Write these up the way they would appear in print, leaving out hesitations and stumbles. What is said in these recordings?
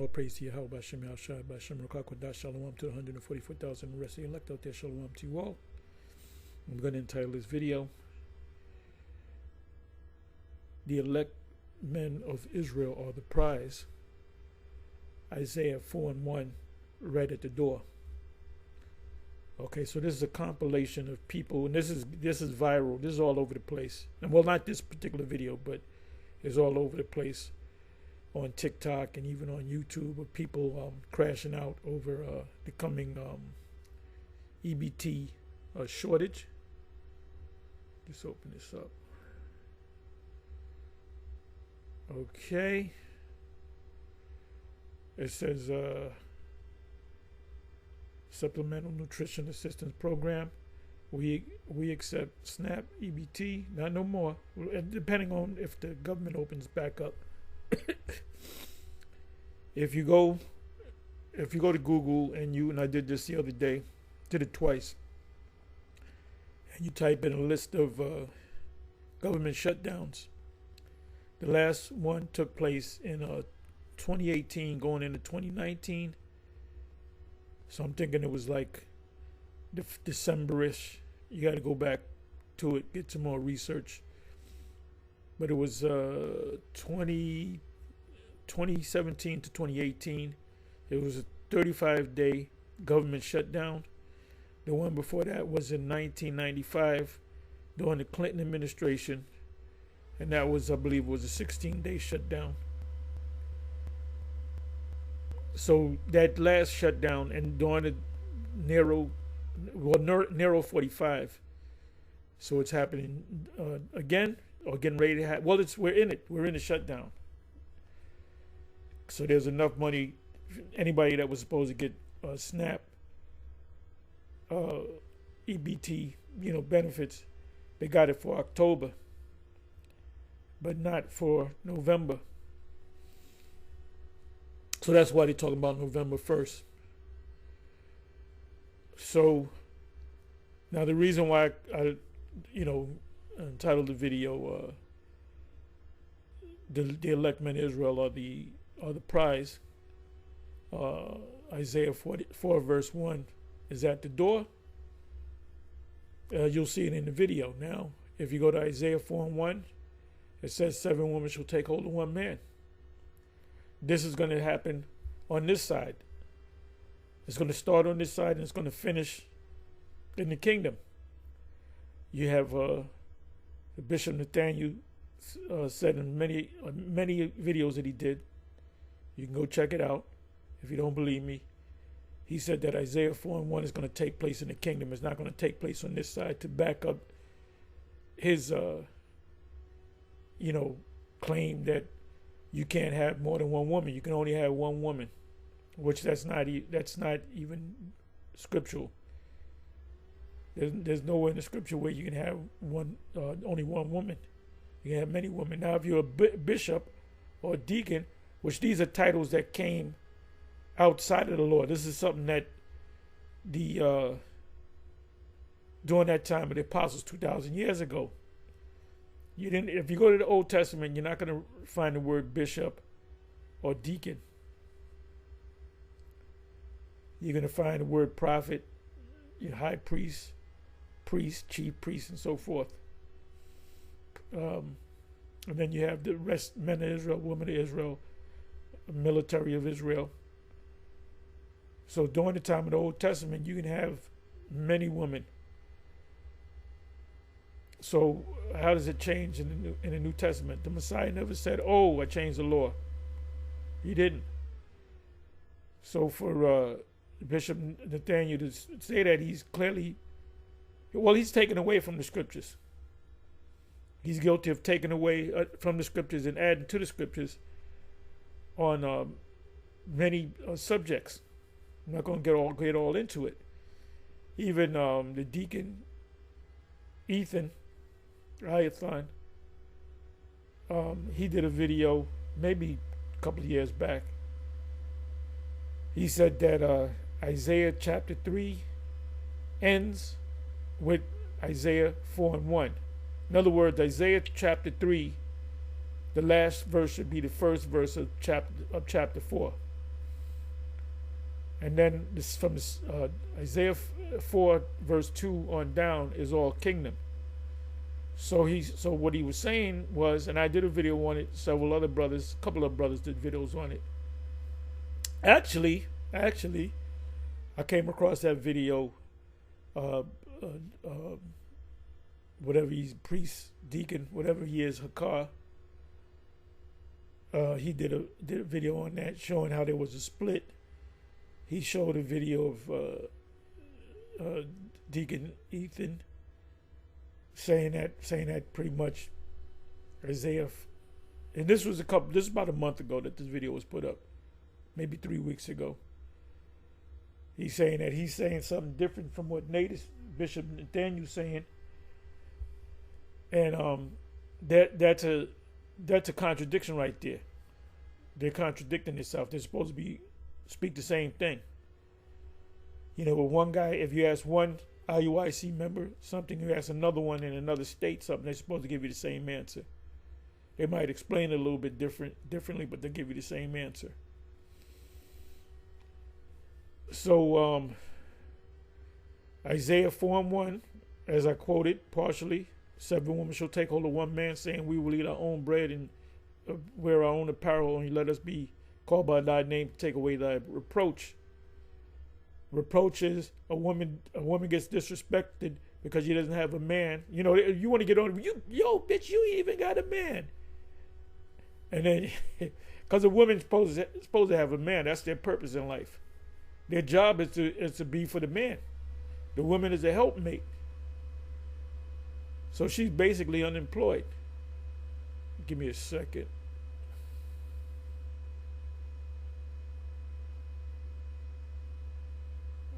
All praise to Yahweh, Bashem Yahshai, Bashem Rakakwadash, Shalom to the 144,000 rest of the elect out there, Shalom to you all. I'm going to entitle this video, The Elect Men of Israel Are the Prize. Isaiah 4:1, right at the door. Okay, so this is a compilation of people, and this is viral. This is all over the place. And well, not this particular video, but it's all over the place on TikTok and even on YouTube, of people crashing out over the coming EBT shortage. Just open this up. Okay. It says Supplemental Nutrition Assistance Program. We accept SNAP, EBT, not no more, depending on if the government opens back up. If you go to Google and I did this the other day, did it twice, and you type in a list of government shutdowns, the last one took place in 2018 going into 2019. So I'm thinking it was like December-ish. You got to go back to it, get some more research. But it was 2017 to 2018. It was a 35-day government shutdown. The one before that was in 1995 during the Clinton administration. And that was, I believe, was a 16-day shutdown. So that last shutdown and during the Nero 45. So it's happening again, or getting ready to happen. Well, we're in it. We're in a shutdown. So there's enough money. Anybody that was supposed to get SNAP, EBT, benefits, they got it for October, but not for November. So that's why they're talking about November 1st. So now the reason why I entitled the video the elect men of Israel are the prize. Isaiah 44 verse 1 is at the door. You'll see it in the video. Now, if you go to Isaiah 4:1, it says 7 women shall take hold of 1 man. This is going to happen on this side. It's going to start on this side and it's going to finish in the kingdom. You have Bishop Nathaniel said in many videos that he did. You can go check it out if you don't believe me. He said that Isaiah 4:1 is going to take place in the kingdom. It's not going to take place on this side, to back up his claim that you can't have more than 1 woman. You can only have 1 woman, which that's not even scriptural. There's nowhere in the scripture where you can have only 1 woman. You can have many women. Now, if you're a bishop or a deacon, which these are titles that came outside of the law. This is something that during that time of the apostles 2,000 years ago. If you go to the Old Testament, you're not going to find the word bishop or deacon. You're going to find the word prophet, your high priest, chief priest, and so forth. And then you have the rest, men of Israel, women of Israel, military of Israel. So during the time of the Old Testament, you can have many women. So how does it change in the New Testament? The Messiah never said, "Oh, I changed the law." He didn't. So for Bishop Nathaniel to say that, he's taken away from the scriptures. He's guilty of taking away from the scriptures and adding to the scriptures on many subjects. I'm not going to get all into it. Even the deacon Ethan, he did a video maybe a couple of years back. He said that Isaiah chapter 3 ends with Isaiah 4:1. In other words, Isaiah chapter 3, the last verse should be the first verse of chapter 4. And then this from Isaiah 4 verse 2 on down is all kingdom. So what he was saying was, and I did a video on it, several other brothers, a couple of brothers did videos on it. Actually, I came across that video, whatever he's, priest, deacon, whatever he is, Hakar. He did a video on that showing how there was a split. He showed a video of Deacon Ethan saying that pretty much Isaiah, and this is about a month ago that this video was put up, maybe 3 weeks ago. He's saying something different from what Bishop Nathaniel's saying, and that's a contradiction right there. They're contradicting themselves. They're supposed to speak the same thing. You know, with one guy, if you ask one IUIC member something, you ask another one in another state something, they're supposed to give you the same answer. They might explain it a little bit differently, but they'll give you the same answer. So Isaiah 4:1, as I quoted partially, 7 women shall take hold of one man, saying, we will eat our own bread and wear our own apparel, and let us be called by thy name to take away thy reproach. Reproach is a woman gets disrespected because she doesn't have a man. You know, you want to get on, yo, bitch, you ain't even got a man. And then, because a woman's supposed to have a man, that's their purpose in life. Their job is to be for the man. The woman is a helpmate. So she's basically unemployed. Give me a second.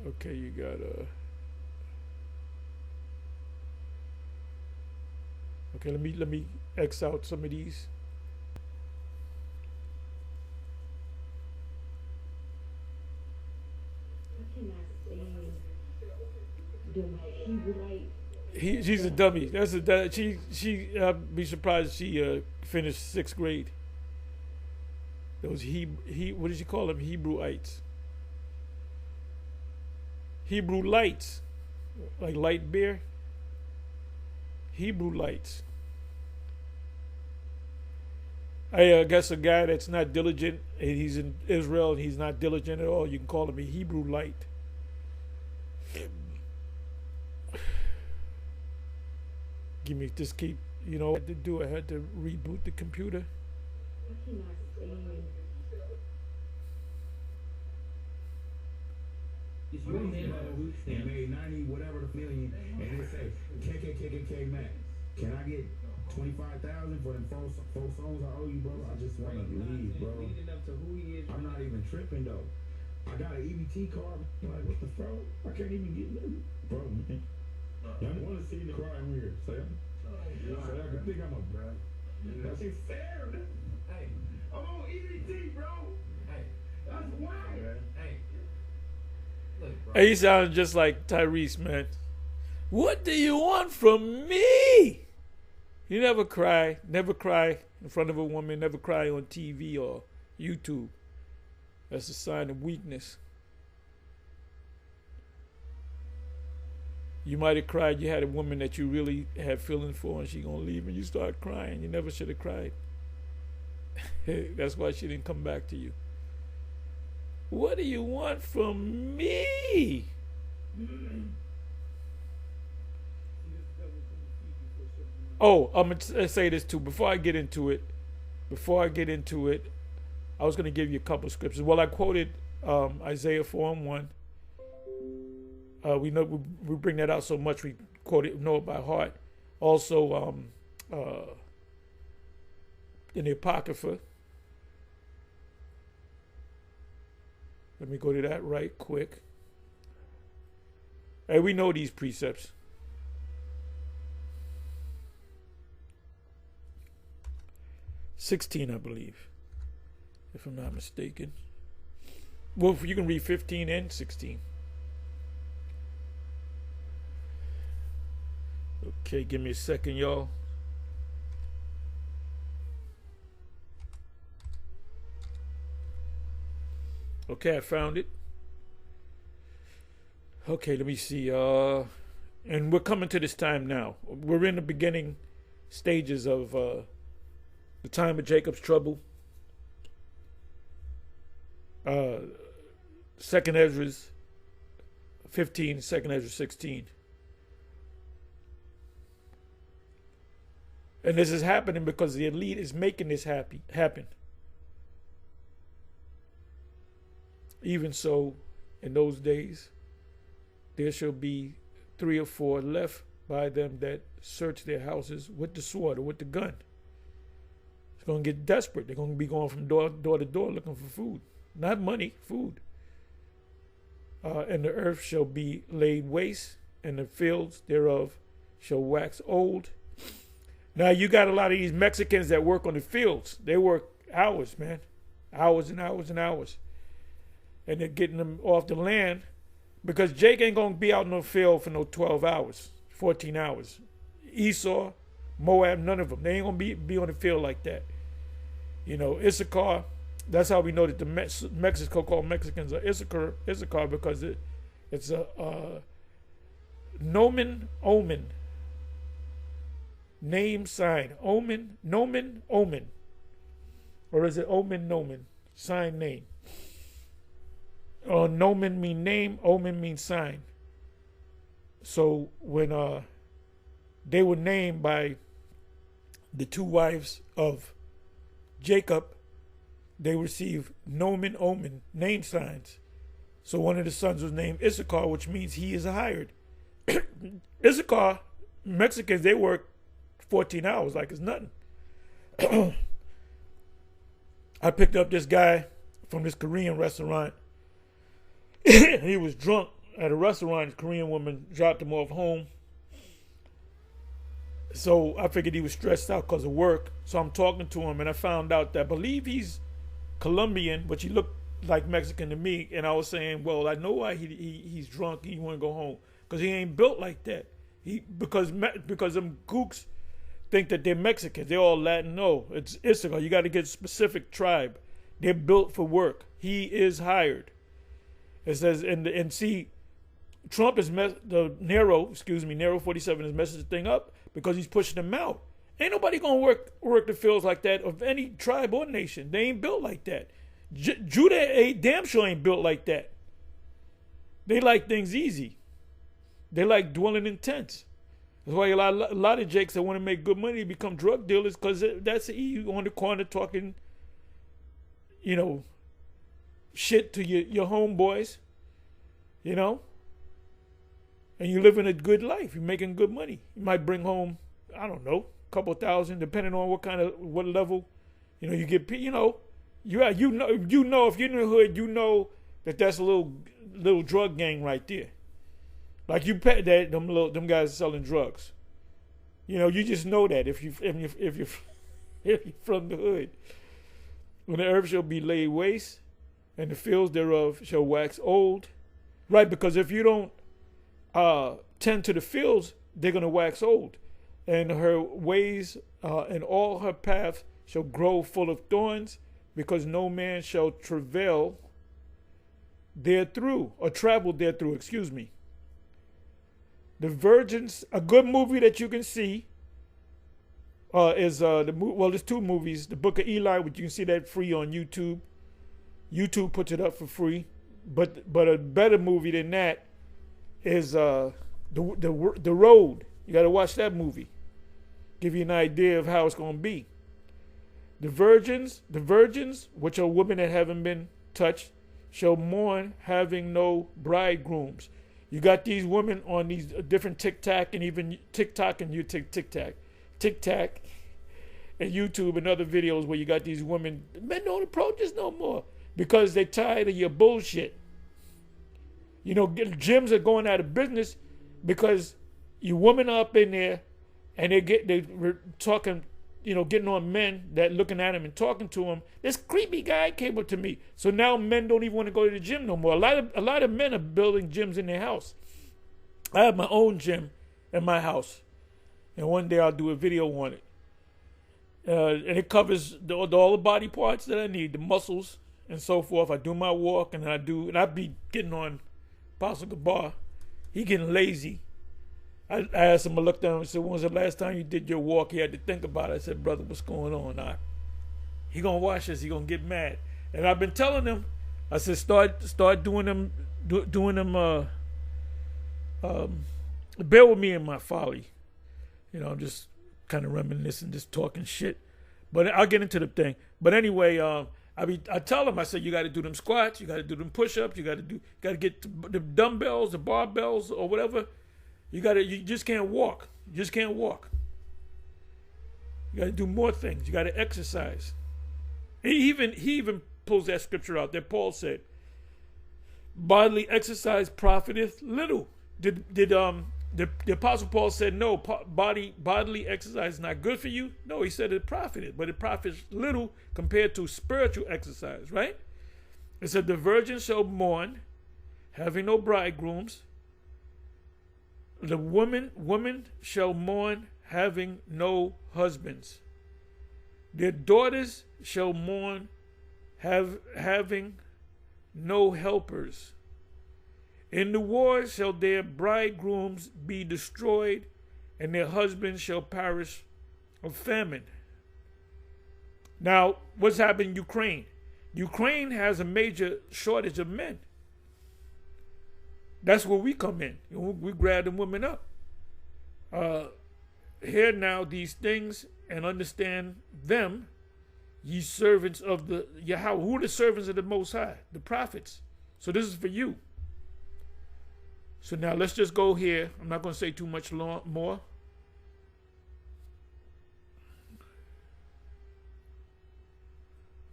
Okay, you got okay, let me X out some of these. She's a dummy. She I'd be surprised if she finished 6th grade. Those what did you call them? Hebrewites. Hebrew lights, like light beer. Hebrew lights. I guess a guy that's not diligent, and he's in Israel and he's not diligent at all, you can call him a Hebrew light. You know what I had to do? I had to reboot the computer. Your man they made 90 whatever the million, and they say KKKK Max. Can I get 25,000 for them four songs I owe you, bro? I just want to leave, bro. I'm not even tripping though. I got an EBT card. I'm like, what the fuck? I can't even get nothing, bro. Y'all want to see the crime here, so I can think I'm a bro. That's fair. Hey, I'm on EBT, bro. Hey, that's wild. Hey. Hey, he sounded just like Tyrese, man. What do you want from me? You never cry in front of a woman, never cry on TV or YouTube. That's a sign of weakness. You might have cried, you had a woman that you really had feelings for and she gonna leave and you start crying. You never should have cried. That's why she didn't come back to you. What do you want from me? Oh, I'm going to say this too. Before I get into it, I was going to give you a couple of scriptures. Well, I quoted Isaiah 4:1. We know we bring that out so much we know it by heart. Also, in the Apocrypha. Let me go to that right quick. Hey, we know these precepts. (16), I believe, if I'm not mistaken. Well, you can read 15 and 16. Okay, give me a second, y'all. Okay, I found it. Okay, let me see. And we're coming to this time now. We're in the beginning stages of the time of Jacob's trouble. Second Ezra 15, Second Ezra 16. And this is happening because the elite is making this happen. Even so, in those days, there shall be 3 or 4 left by them that search their houses with the sword or with the gun. It's going to get desperate. They're going to be going from door to door looking for food. Not money, food. And the earth shall be laid waste, and the fields thereof shall wax old. Now, you got a lot of these Mexicans that work on the fields. They work hours, man. Hours and hours and hours. And they're getting them off the land because Jake ain't going to be out in the field for no 12 hours, 14 hours. Esau, Moab, none of them. They ain't going to be on the field like that. You know, Issachar, that's how we know that the Mexico called Mexicans are Issachar because it's a nomen, omen. Name, sign. Omen, nomen, omen. Or is it omen, nomen? Sign, name. Nomen mean name, omen means sign. So when they were named by the 2 wives of Jacob, they received nomen, omen, name signs. So one of the sons was named Issachar, which means he is hired. Issachar, Mexicans, they work 14 hours like it's nothing. I picked up this guy from this Korean restaurant. He was drunk at a restaurant. A Korean woman dropped him off home. So I figured he was stressed out because of work. So I'm talking to him, and I found out that I believe he's Colombian, but he looked like Mexican to me. And I was saying, well, I know why he's drunk. He want to go home because he ain't built like that. Because them gooks think that they're Mexicans. They're all Latin. No, it's Issachar. You got to get a specific tribe. They're built for work. He is hired. It says, and see, Trump is Nero 47 is messing the thing up because he's pushing them out. Ain't nobody gonna work the fields like that of any tribe or nation. They ain't built like that. Judah damn sure ain't built like that. They like things easy. They like dwelling in tents. That's why a lot of jakes that want to make good money become drug dealers because that's you on the corner talking, you know, shit to your homeboys, you know, and you're living a good life. You're making good money. You might bring home, I don't know, a couple thousand, depending on what level, you know, you get. You know, you know if you're in the hood, you know that's a little drug gang right there. Like you pet that them guys selling drugs. You know, you just know that if you're from the hood. When the earth shall be laid waste, and the fields thereof shall wax old. Right, because if you don't tend to the fields, they're going to wax old. And her ways and all her paths shall grow full of thorns, because no man shall travel therethrough. Excuse me. The Virgins, a good movie that you can see is there's 2 movies. The Book of Eli, which you can see that free on YouTube. YouTube puts it up for free, but a better movie than that is the Road. You got to watch that movie. Give you an idea of how it's going to be. The virgins, which are women that haven't been touched, shall mourn, having no bridegrooms. You got these women on these different TikTok and even TikTok and TikTok and YouTube and other videos where you got these women. Men don't approach us no more. Because they're tired of your bullshit. You know, gyms are going out of business because you women are up in there and they're talking, you know, getting on men that looking at them and talking to them. This creepy guy came up to me. So now men don't even want to go to the gym no more. A lot of men are building gyms in their house. I have my own gym in my house. And one day I'll do a video on it. And it covers all the body parts that I need, the muscles and so forth. I do my walk and I be getting on Apostle Gabar He getting lazy. I asked him, I looked down and said, when was the last time you did your walk? He had to think about it. I said, brother, what's going on? He gonna watch this. He gonna get mad. And I've been telling him, I said, start doing them, bear with me in my folly. You know, I'm just kind of reminiscing, just talking shit. But I'll get into the thing. But anyway, I tell him, I said, you got to do them squats, you got to do them push-ups, you got to get the dumbbells, the barbells, or whatever. You just can't walk. You just can't walk. You got to do more things. You got to exercise. He even pulls that scripture out that Paul said, bodily exercise profiteth little. Did the Apostle Paul said, no, bodily exercise is not good for you? No, he said it profited, but it profits little compared to spiritual exercise, right? It said, the virgin shall mourn, having no bridegrooms. The woman shall mourn, having no husbands. Their daughters shall mourn, having no helpers. In the war shall their bridegrooms be destroyed, and their husbands shall perish of famine. Now, what's happening in Ukraine? Ukraine has a major shortage of men. That's where we come in. We grab them women up. Hear now these things and understand them, ye servants of the Yahweh. Who are the servants of the Most High? The prophets. So this is for you. So now let's just go here. I'm not going to say too much more.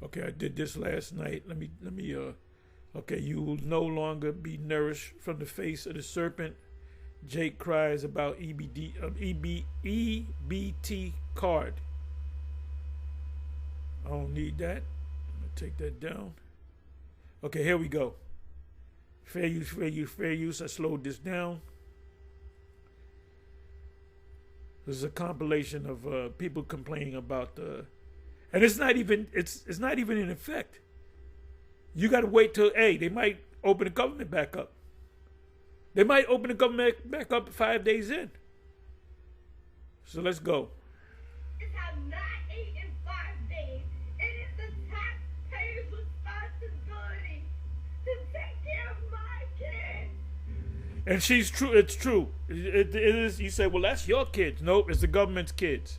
Okay, I did this last night. Let me. Okay, you will no longer be nourished from the face of the serpent. Jake cries about EBT card. I don't need that. I'm gonna take that down. Okay, here we go. Fair use, fair use, fair use. I slowed this down. This is a compilation of people complaining about and it's not even in effect. You got to wait till they might open the government back up. They might open the government back up 5 days in. So let's go. Have not eaten 5 days. It is the taxpayer's responsibility to take care of my kids. And she's true. It's true. It is. You say, well, that's your kids. Nope, it's the government's kids.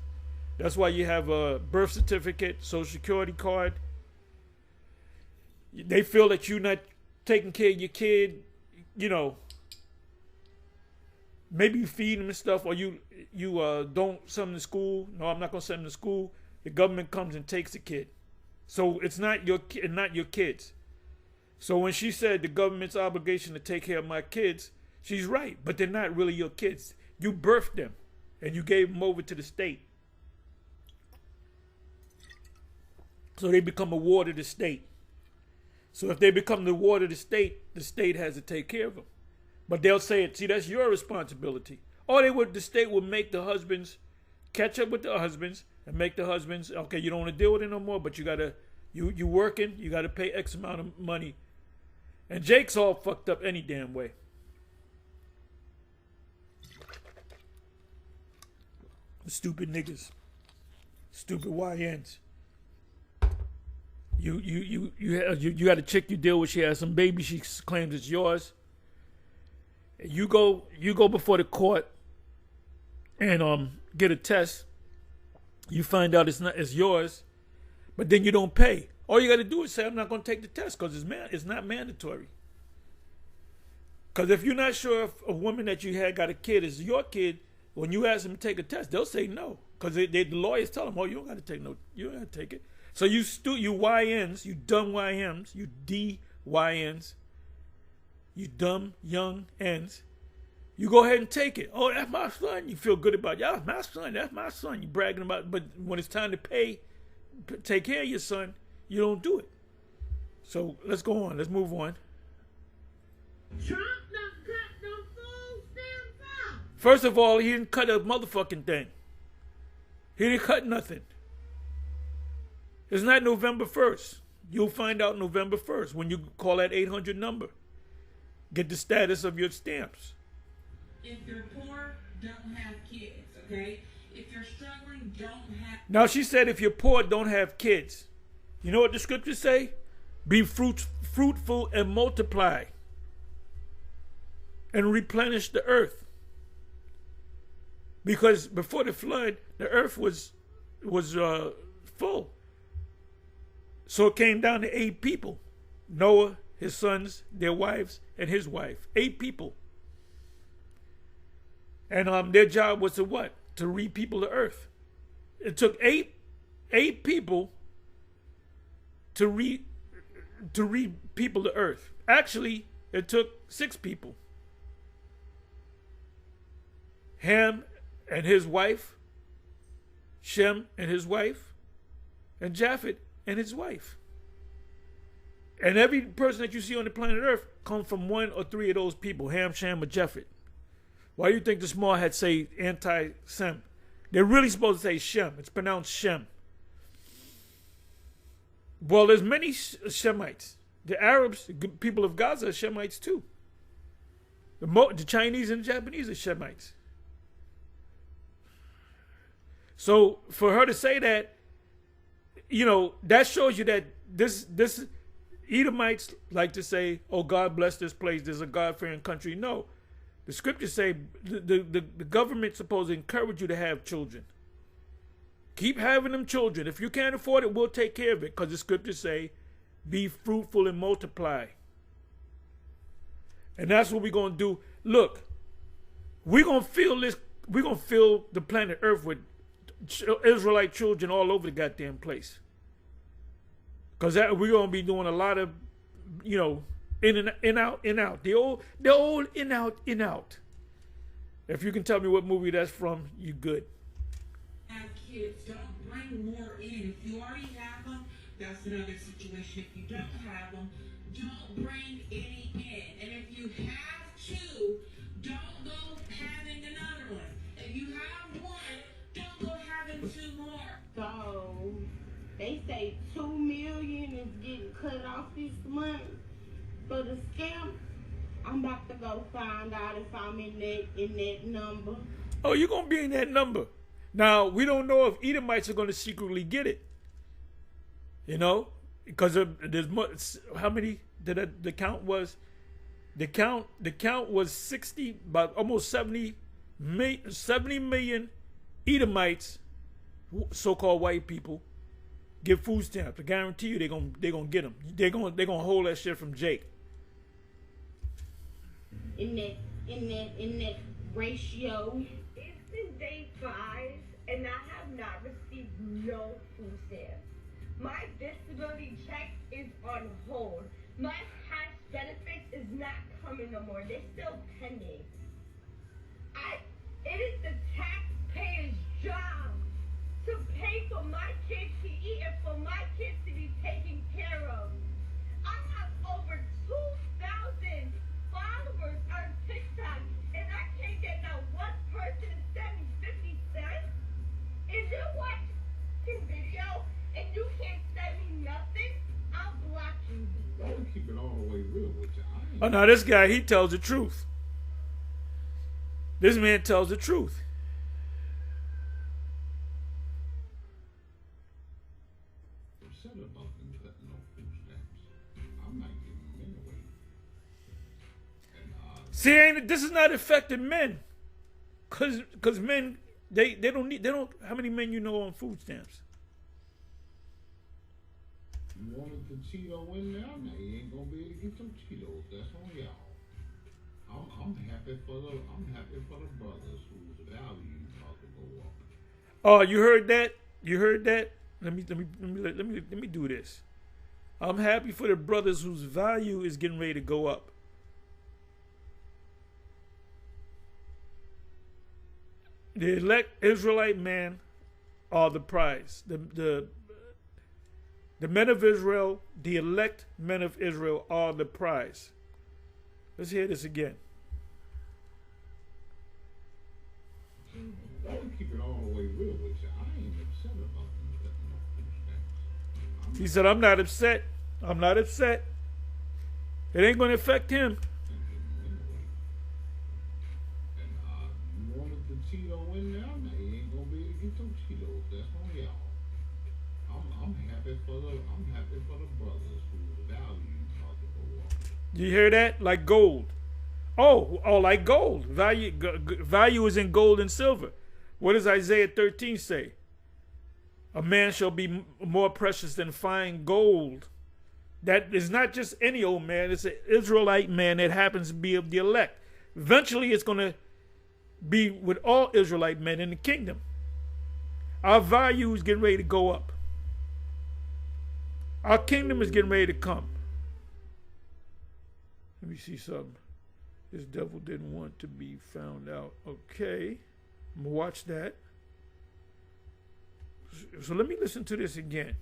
That's why you have a birth certificate, social security card. They feel that you're not taking care of your kid, you know. Maybe you feed them and stuff, or you don't send them to school. No, I'm not gonna send them to school. The government comes and takes the kid, so it's not your kids. So when she said the government's obligation to take care of my kids, she's right, but they're not really your kids. You birthed them, and you gave them over to the state, so they become a ward of the state. So if they become the ward of the state has to take care of them. But they'll say it, see, that's your responsibility. Or the state would make the husbands catch up with the husbands and make the husbands, okay, you don't want to deal with it no more, but you working, you gotta pay X amount of money. And Jake's all fucked up any damn way. Stupid niggas. Stupid YNs. You got a chick you deal with, she has some baby, she claims it's yours. You go before the court and get a test. You find out it's yours, but then you don't pay. All you got to do is say, I'm not going to take the test because it's not mandatory. Because if you're not sure if a woman that you had got a kid is your kid, when you ask them to take a test, they'll say no. Because the lawyers tell them, oh, you don't got to take you don't got to take it. So you YNs, you dumb YMs, you DYNs, you dumb young ends, you go ahead and take it. Oh, that's my son. You feel good about it. Yeah, that's my son. You bragging about it. But when it's time to take care of your son, you don't do it. So let's go on. Let's move on. Trump done cut them food stamps out. First of all, he didn't cut a motherfucking thing. He didn't cut nothing. It's not November 1st. You'll find out November 1st when you call that 800 number. Get the status of your stamps. If you're poor, don't have kids, okay? If you're struggling, don't have... Now she said if you're poor, don't have kids. You know what the scriptures say? Be fruitful and multiply. And replenish the earth. Because before the flood, the earth was full. So it came down to 8 people. Noah, his sons, their wives, and his wife. 8 people. And their job was to what? To repeople the earth. It took eight people to repeople the earth. Actually, it took 6 people. Ham and his wife, Shem and his wife, and Japheth and his wife. And every person that you see on the planet Earth comes from 1 or 3 of those people, Ham, Shem, or Japheth. Why do you think the small had say anti-Sem? They're really supposed to say Shem. It's pronounced Shem. Well, there's many Shemites. The Arabs, the people of Gaza, are Shemites too. The Chinese and the Japanese are Shemites. So for her to say that, you know, that shows you that this Edomites like to say, oh, God bless this place. This is a God-fearing country. No. The scriptures say the government's supposed to encourage you to have children. Keep having them children. If you can't afford it, we'll take care of it. Because the scriptures say, be fruitful and multiply. And that's what we're going to do. Look, we're going to fill this. We're going to fill the planet Earth with Israelite children all over the goddamn place. Because we're going to be doing a lot of, you know, in out. The old in out. If you can tell me what movie that's from, you good. Have kids, don't bring more in. If you already have them, that's another situation. If you don't have them, don't bring any in. And if you have 2, don't go having another one. If you have 1, don't go having 2 more. So they say 2 million is getting cut off this month for the scam. I'm about to go find out if I'm in that number. Oh, you're gonna be in that number. Now we don't know if Edomites are gonna secretly get it. You know, because there's much. How many? The count was. The count was 60, about almost 70 million Edomites, so-called white people, get food stamps. I guarantee you they're gonna get them. They're gonna hold that shit from Jake. In that ratio. It's been day 5, and I have not received no food stamps. My disability check is on hold. My cash benefits is not coming no more. They're still pending. It is the taxpayer's job to pay for my kids to eat and for my kids to be taken care of. I have over 2,000 followers on TikTok, and I can't get not one person to send me 50 cents. Is it watching video and you can't send me nothing? I'll block you. Don't keep it all the way real with you. Oh no, this guy, he tells the truth. This man tells the truth. Upset about them cutting no food stamps. I'm not giving them away. And See, this is not affecting men, cause men they don't. How many men you know on food stamps? you wanted the Cheeto in there, now you ain't gonna be able to get some Cheetos. That's on y'all. I'm happy for the brothers whose value about to go up. Oh, you heard that? You heard that? Let me do this. I'm happy for the brothers whose value is getting ready to go up. The elect Israelite men are the prize. The men of Israel, the elect men of Israel are the prize. Let's hear this again. Don't keep it all the way real with you. I ain't upset about them cutting no food stamps. He said, I'm not upset. I'm not upset. It ain't going to affect him. You hear that? Like gold. Oh, like gold. Value is in gold and silver. What does Isaiah 13 say? A man shall be more precious than fine gold. That is not just any old man. It's an Israelite man that happens to be of the elect. Eventually, it's going to be with all Israelite men in the kingdom. Our value is getting ready to go up. Our kingdom is getting ready to come. Let me see something. This devil didn't want to be found out. Okay. I'm going to watch that. So let me listen to this again.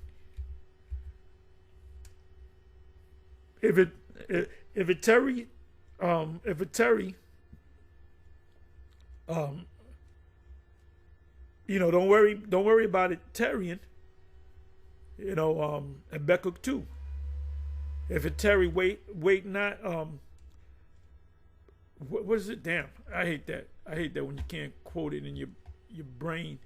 If it Terry, you know, don't worry about it tarrying. You know, and Habakkuk 2. If it tarry, wait not. What is it? Damn, I hate that. I hate that when you can't quote it in your brain.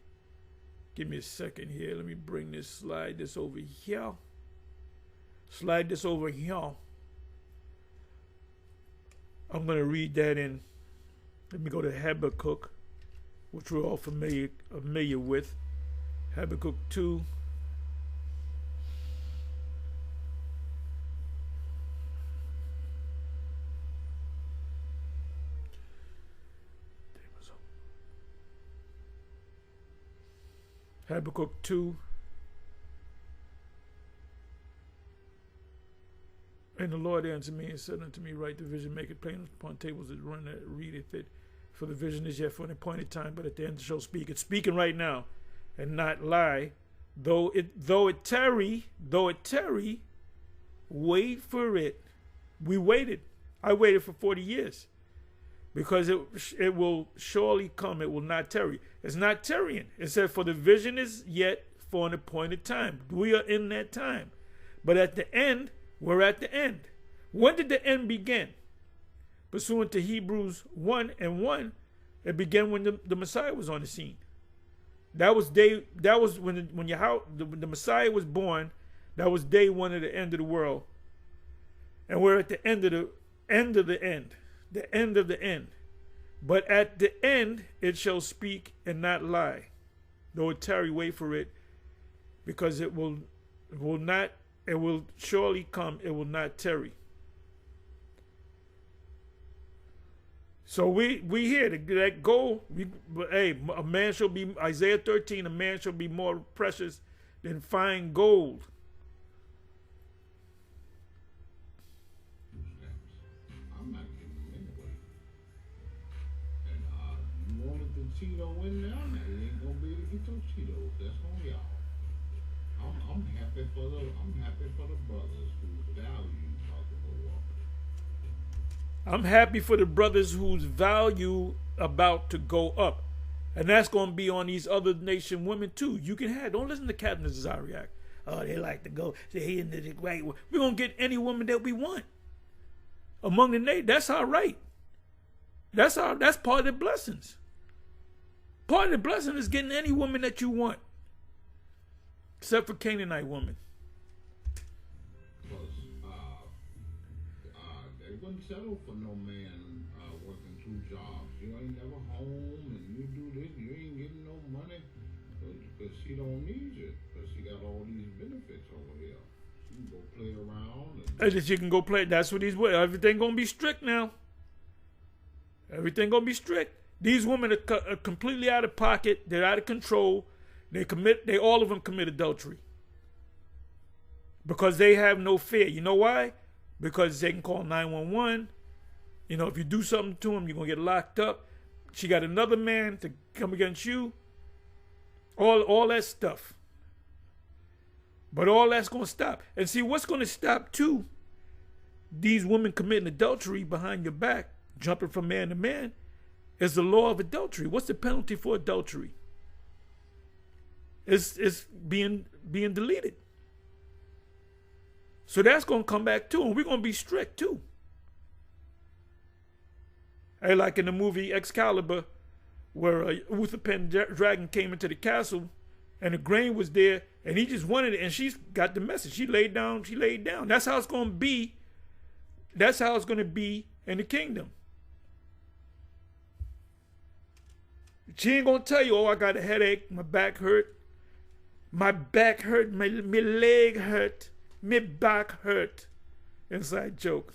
Give me a second here. Let me bring this, slide this over here. Slide this over here. I'm going to read that in. Let me go to Habakkuk, which we're all familiar with. Habakkuk 2. Habakkuk 2. And the Lord answered me and said unto me, write the vision, make it plain upon tables that run that readeth it. For the vision is yet for an appointed time, but at the end it shall speak. It's speaking right now and not lie. Though it tarry, wait for it. We waited. I waited for 40 years. Because it will surely come, it will not tarry. It's not tarrying. It said, for the vision is yet for an appointed time. We are in that time. But at the end, we're at the end. When did the end begin? Pursuant to Hebrews 1:1, it began when the Messiah was on the scene. That was when the Messiah was born. That was day one of the end of the world. And we're at the end of the end of the end. The end of the end. But at the end it shall speak and not lie. Though it tarry, wait for it, because it will surely come, it will not tarry. So we hear that goal. A man shall be, Isaiah 13, a man shall be more precious than fine gold. Cheeto in there, now you ain't gonna be able to get your Cheetos. That's on y'all. I'm happy for the brothers whose value about to go up. I'm happy for the brothers whose value about to go up. And that's gonna be on these other nation women too. You can have, don't listen to Captain Zariak. Oh, they like to go, they into the right. We're gonna get any woman that we want. Among the nation, that's our right. That's part of the blessings. Part of the blessing is getting any woman that you want. Except for Canaanite women. Because they wouldn't settle for no man working 2 jobs. You ain't never home and you do this, you ain't getting no money. Because she don't need you. Because she got all these benefits over here. She can go play around. And she can go play. That's what he's with. Everything going to be strict now. Everything going to be strict. These women are completely out of pocket. They're out of control. All of them commit adultery. Because they have no fear. You know why? Because they can call 911. You know, if you do something to them, you're going to get locked up. She got another man to come against you. All that stuff. But all that's going to stop. And see, what's going to stop too, these women committing adultery behind your back, jumping from man to man, is the law of adultery. What's the penalty for adultery? It's being deleted. So that's going to come back too, and we're going to be strict too. Hey, like in the movie Excalibur, where Uther Pendragon came into the castle, and the grain was there, and he just wanted it, and she's got the message. She laid down. That's how it's going to be That's how it's going to be in the kingdom. She ain't going to tell you, oh, I got a headache, my back hurt, my leg hurt, my back hurt. Inside joke.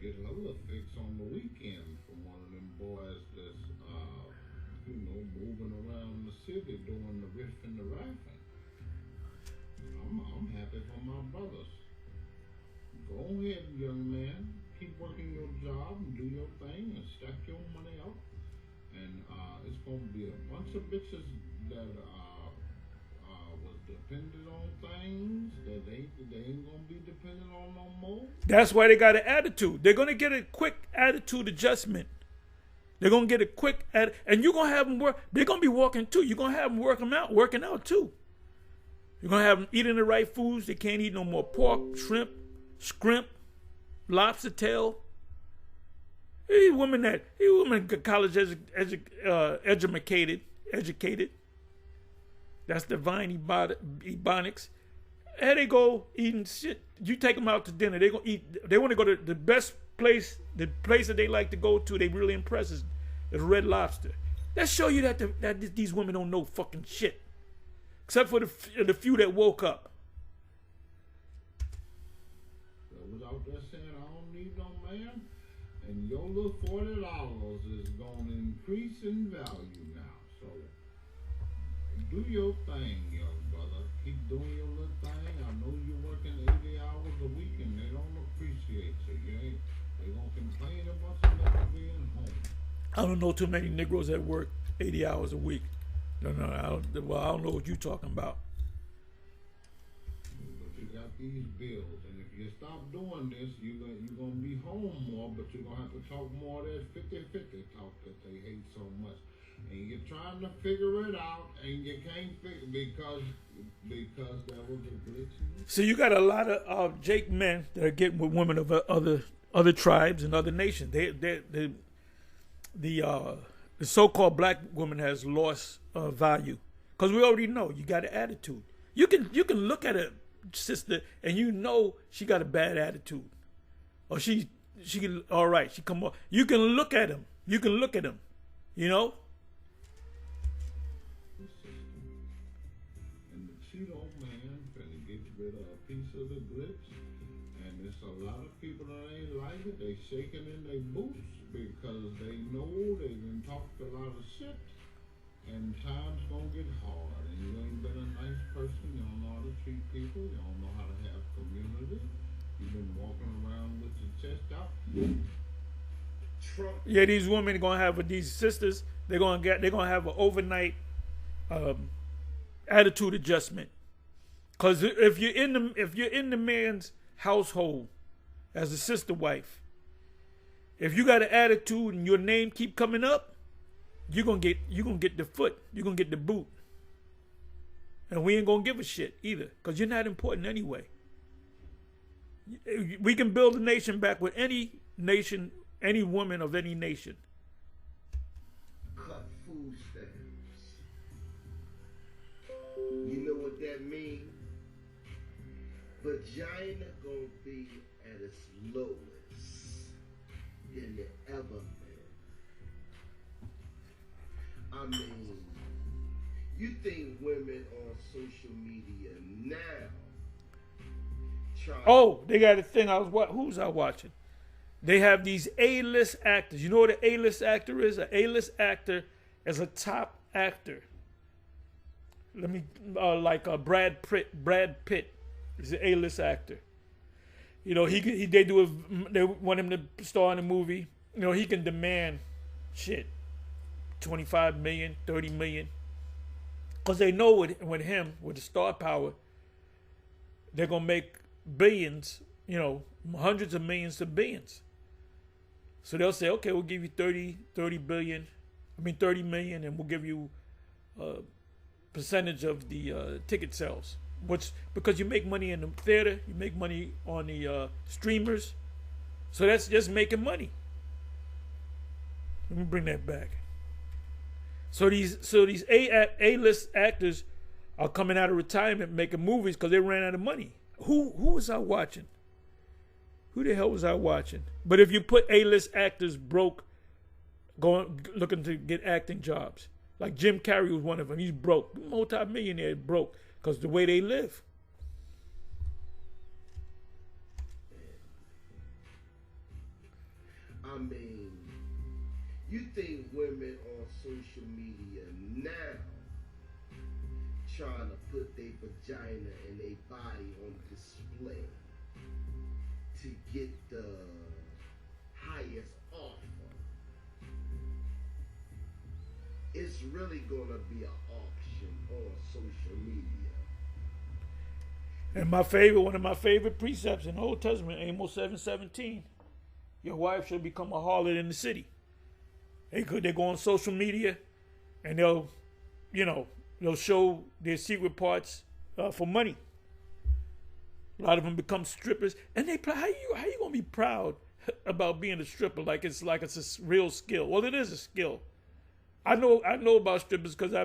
Get a little fix on the weekend from one of them boys that's, moving around the city doing the riff and the raffing. I'm happy for my brothers. Go ahead, young man. Keep working your job and do your thing and stack your money up. And it's going to be a bunch of bitches that was dependent on things that they ain't going to be dependent on no more. That's why they got an attitude. They're going to get a quick attitude adjustment. They're going to get a quick and you're going to have them work. They're going to be walking too. You're going to have them working out too. You're going to have them eating the right foods. They can't eat no more pork, shrimp, scrimp, lobster tail. These women college educated. That's divine ebonics. And they go eating shit. You take them out to dinner, they gonna eat. They want to go to the best place, the place that they like to go to. They really impresses is Red Lobster. That show you that these women don't know fucking shit, except for the few that woke up. I was out there saying I don't need no man. And your little $40 is going to increase in value now. So do your thing, young brother. Keep doing your little thing. I know you're working 80 hours a week and they don't appreciate you. They're going to complain about you never being home. I don't know too many Negroes that work 80 hours a week. No, I don't know what you're talking about. But you got these bills. You stop doing this, you're going to be home more, but you're going to have to talk more of that 50-50 talk that they hate so much. And you're trying to figure it out, and you can't figure because there was a glitch. So you got a lot of Jake men that are getting with women of other tribes and other nations. The so-called black woman has lost value because we already know you got an attitude. You can look at a sister and you know she got a bad attitude, or she all right, she come on. You can look at him. You know. And the Cheeto man finna get rid of a piece of the glitch, and there's a lot of people that ain't like it. They shaking in their boots because they know they done talked a lot of shit, and time's gonna get hard. And you ain't been a nice person. You don't know how to treat people. You don't know how to have community. You've been walking around with your chest out. Trump. Yeah, these women are gonna have these sisters. They're gonna have an overnight attitude adjustment. Cause if you're in the man's household as a sister wife, if you got an attitude and your name keep coming up, you're gonna get the foot. You're gonna get the boot. And we ain't gonna give a shit either, because you're not important anyway. We can build a nation back with any nation, any woman of any nation. Cut food stamps. You know what that means? Vagina gonna be at its lowest than it ever been. I mean, you think women on social media now try? Oh, they got a thing. Who's I watching? They have these A-list actors. You know what an A-list actor is? An A-list actor is a top actor. Let me Brad Pitt is an A-list actor. You know, they want him to star in a movie. You know, he can demand shit, 25 million, 30 million. Because they know with him, with the star power, they're going to make billions, you know, hundreds of millions to billions. So they'll say, okay, we'll give you 30 million, and we'll give you a percentage of the ticket sales. Because you make money in the theater, you make money on the streamers. So that's just making money. Let me bring that back. So these A-list actors are coming out of retirement making movies because they ran out of money. Who was I watching? Who the hell was I watching? But if you put A-list actors broke, looking to get acting jobs, like Jim Carrey was one of them. He's broke, multi-millionaire, broke because the way they live. I mean, you think women on social media now trying to put their vagina and their body on display to get the highest offer? It's really gonna be an auction on social media. And one of my favorite precepts in the Old Testament, Amos 7:17, your wife shall become a harlot in the city. They go on social media and they'll show their secret parts for money. A lot of them become strippers, and how you gonna be proud about being a stripper like it's a real skill? Well, it is a skill. I know about strippers because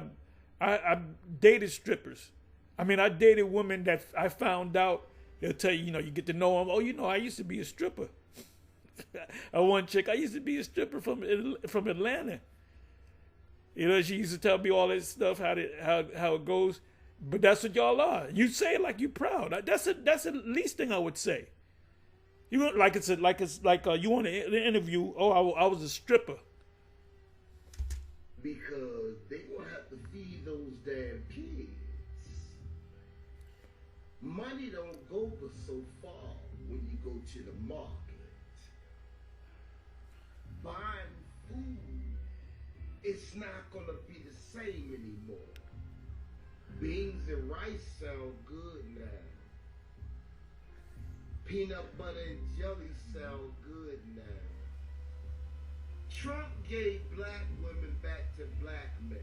I dated strippers. I mean, I dated women that I found out, they'll tell you, you get to know them. Oh, I used to be a stripper. One chick, I used to be a stripper from Atlanta. She used to tell me all that stuff, how it goes. But that's what y'all are. You say it like you proud. That's the least thing I would say. You want you want to interview. Oh, I was a stripper. Because they gonna have to feed those damn kids. Money don't go but so far when you go to the market. Buying food, it's not gonna be the same anymore. Beans and rice sound good now. Peanut butter and jelly sound good now. Trump gave black women back to black men.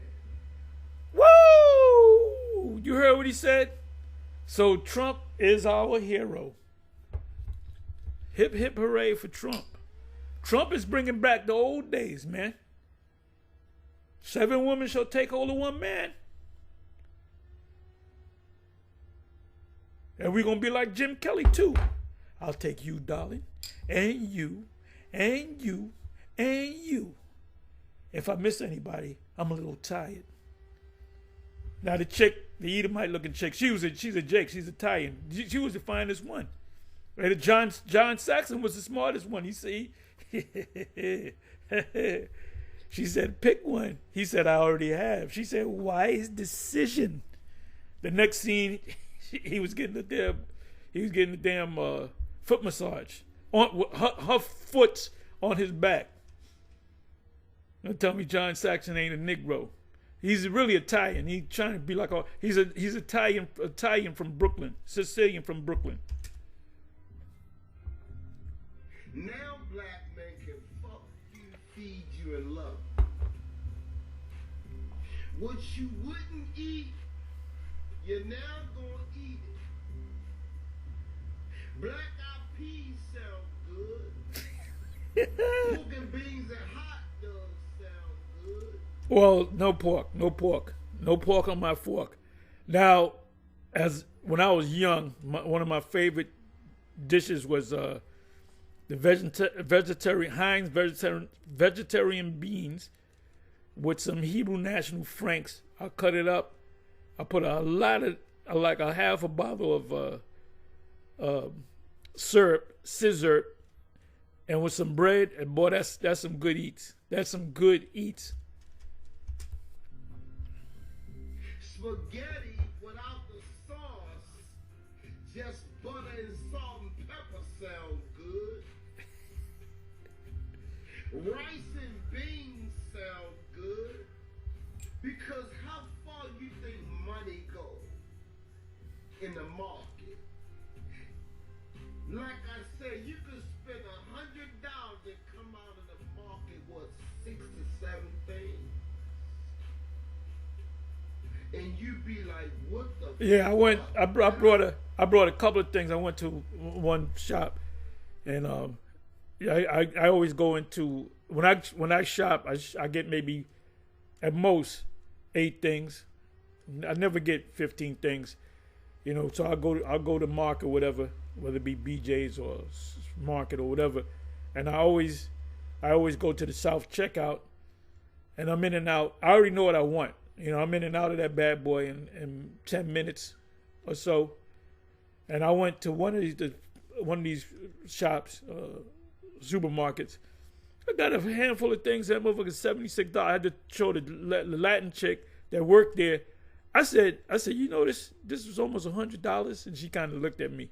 Woo! You heard what he said? So Trump is our hero. Hip, hip, hooray for Trump. Trump is bringing back the old days, man. 7 women shall take hold of 1 man. And we're going to be like Jim Kelly, too. I'll take you, darling, and you, and you, and you. If I miss anybody, I'm a little tired. Now the chick, the Edomite-looking chick, she's a Jake. She's Italian. She was the finest one. Right? John Saxon was the smartest one. He said, she said, pick one. He said, I already have. She said, wise decision. The next scene, he was getting the damn foot massage on her foot's on his back. Don't tell me John Saxon ain't a Negro. He's really Italian. He's trying to be like he's Italian from Brooklyn, Sicilian from Brooklyn. Now black men can fuck you, feed you, and love you. What you wouldn't eat, you're now gonna eat it. Black eyed peas sound good. Pork and beans and hot dogs sound good. Well, no pork on my fork. Now, when I was young, one of my favorite dishes was the vegetarian beans with some Hebrew National Franks. I cut it up. I put like a half a bottle of scissor, and with some bread. And boy, that's some good eats. That's some good eats. Spaghetti without the sauce, just butter and salt and pepper sound good. Rice and beans sound good. Because how far you think money goes in the market? Like I said, you could spend $100 and come out of the market, 6 to 7 things? And you be like, what the Yeah, fuck? I brought a couple of things. I went to one shop, and I always go into when I shop, I get maybe at most 8 things. I never get 15 things, so I'll go to Mark or whatever whether it be BJ's or Market or whatever. And I always go to the South checkout, and I'm in and out. I already know what I want. You know, I'm in and out of that bad boy in 10 minutes or so. And I went to one of these shops, supermarkets. I got a handful of things. That motherfucker $76. I had to show the Latin chick that worked there. I said, you know, this was almost $100, and she kind of looked at me.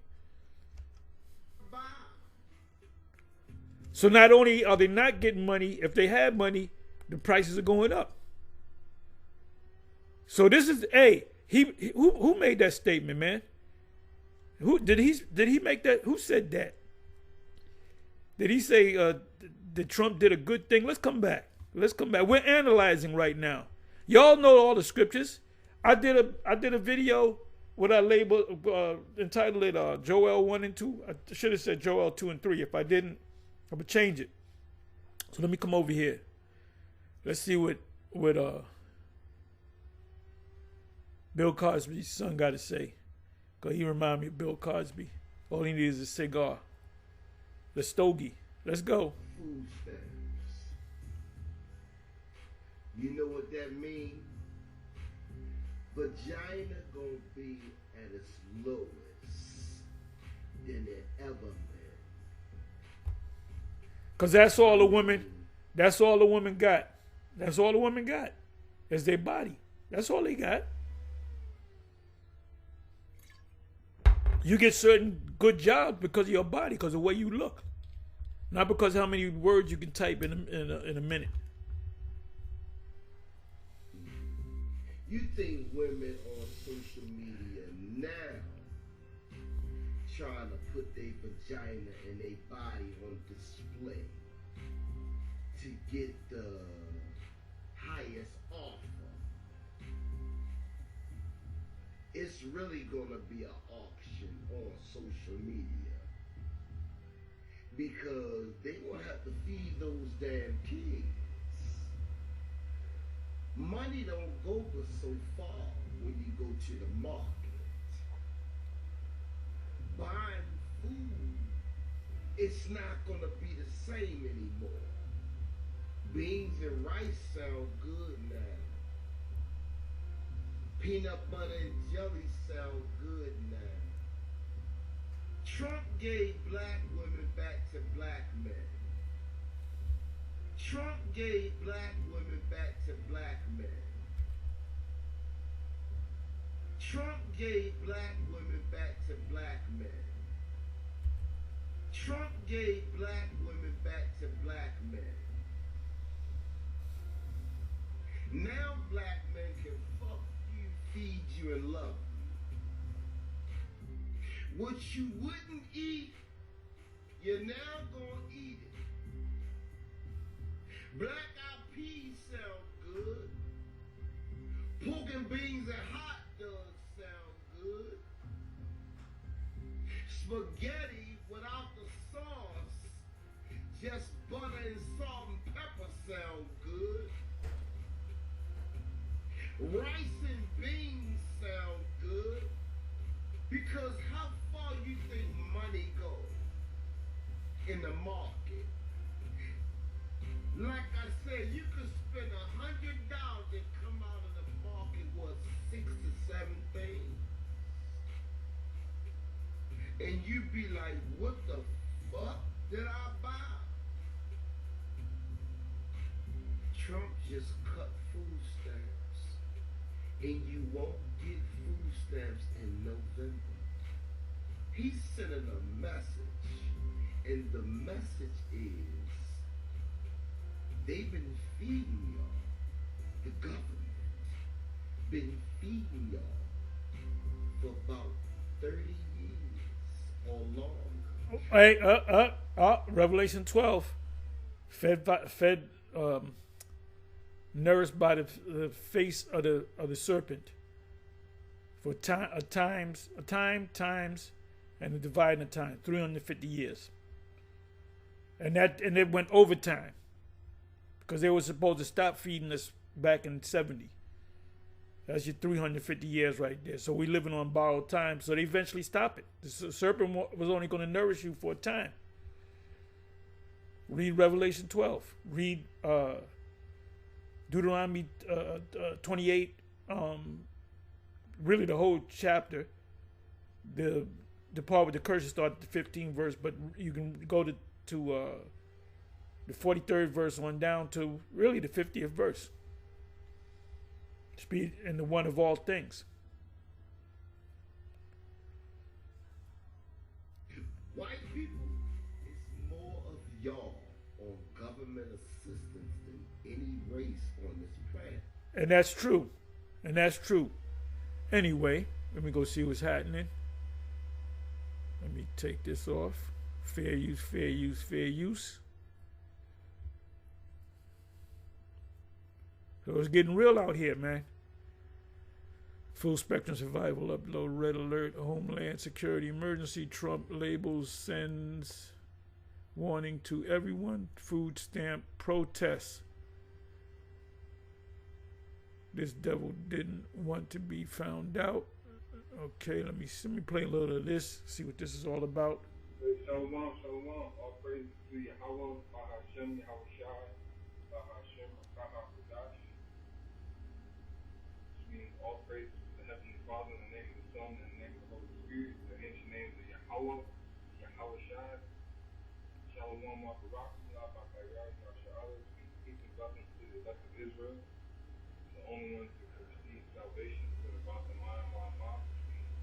So not only are they not getting money, if they have money, the prices are going up. So this is who made that statement, man? Who did he make that? Who said that? Did he say that Trump did a good thing? Let's come back. We're analyzing right now. Y'all know all the scriptures. I did a video what I labeled entitled it Joel 1 and 2. I should have said Joel 2 and 3. If I didn't, I would change it. So let me come over here. Let's see what Bill Cosby's son got to say. Because he remind me of Bill Cosby. All he needs is a cigar. The stogie. Let's go. Food stamps. You know what that means? Vagina gonna be at its lowest than it ever been. Because that's all the women got. That's all the women got. Is their body. That's all they got. You get certain good jobs because of your body, because of the way you look. Not because of how many words you can type in a minute. You think women on social media now trying to put their vagina and their body on display to get the highest offer? It's really gonna be an auction on social media because they gonna have to feed those damn kids. Money don't go but so far when you go to the market. Buying food, it's not gonna be the same anymore. Beans and rice sound good now. Peanut butter and jelly sound good now. Trump gave black women back to black men. Trump gave black women back to black men. Trump gave black women back to black men. Trump gave black women back to black men. Now black men can fuck you, feed you, and love you. What you wouldn't eat, you're now gonna eat it. Black-eyed peas sound good. Pork and beans and hot dogs sound good. Spaghetti without the sauce, just butter and salt and pepper sound good. Rice and beans sound good. Because how far you think money goes in the market? Like I said, you could spend $100 and come out of the market with 6 to 7 things. And you be like, what the fuck did I buy? Trump just cut food stamps. And you won't get food stamps in November. He's sending a message. And the message is, they've been feeding y'all. The government been feeding y'all for about 30 years or longer. Hey, Revelation 12. Fed nourished by the face of the serpent for times, and the dividing of time, 350 years. And it went overtime. Because they were supposed to stop feeding us back in 70. That's your 350 years right there. So we living on borrowed time. So they eventually stop it. The serpent was only going to nourish you for a time. Read Revelation 12. Read Deuteronomy 28. Really the whole chapter. The part with the curses start at the 15th verse, but you can go to the 43rd verse on down to really the 50th verse. Speed and the one of all things. White people, it's more of y'all on government assistance than any race on this planet. And that's true. And that's true. Anyway, let me go see what's happening. Let me take this off. Fair use, fair use, fair use. So it's getting real out here, man. Full spectrum survival upload, red alert, homeland security emergency, Trump labels sends warning to everyone, food stamp protests. This devil didn't want to be found out. Okay, let me play a little of this, see what this is all about. Shalom, shalom. All praise to Yahweh, Bahashem, Yahushai, Bahashem, Bahakadash. Which means all praise to the Heavenly Father in the name of the Son and in the name of the Holy Spirit. The ancient names of Yahweh, Yahushai, Shalom, Barak, Bakayah, Yahshua, peace and blessings to the elect of Israel, the only ones who can receive salvation for the bottom line,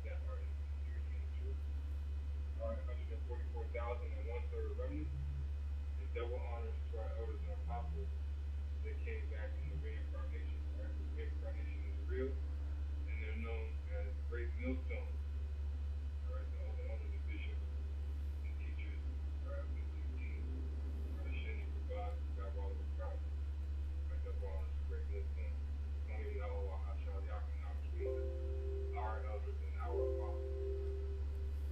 that are in sincerity and truth. All right, 144,000 and 1/3 remnant. The double honors to our elders and apostles. They came back in the reincarnation. Right? The reincarnation is real, and they're known as great millstones. All right, all the elders, the bishops, and teachers, all right, the kings, all right, Shani, God, all of God. Right, double honors to great millstones. Don't even know how shall Yakin now between our elders and our apostles.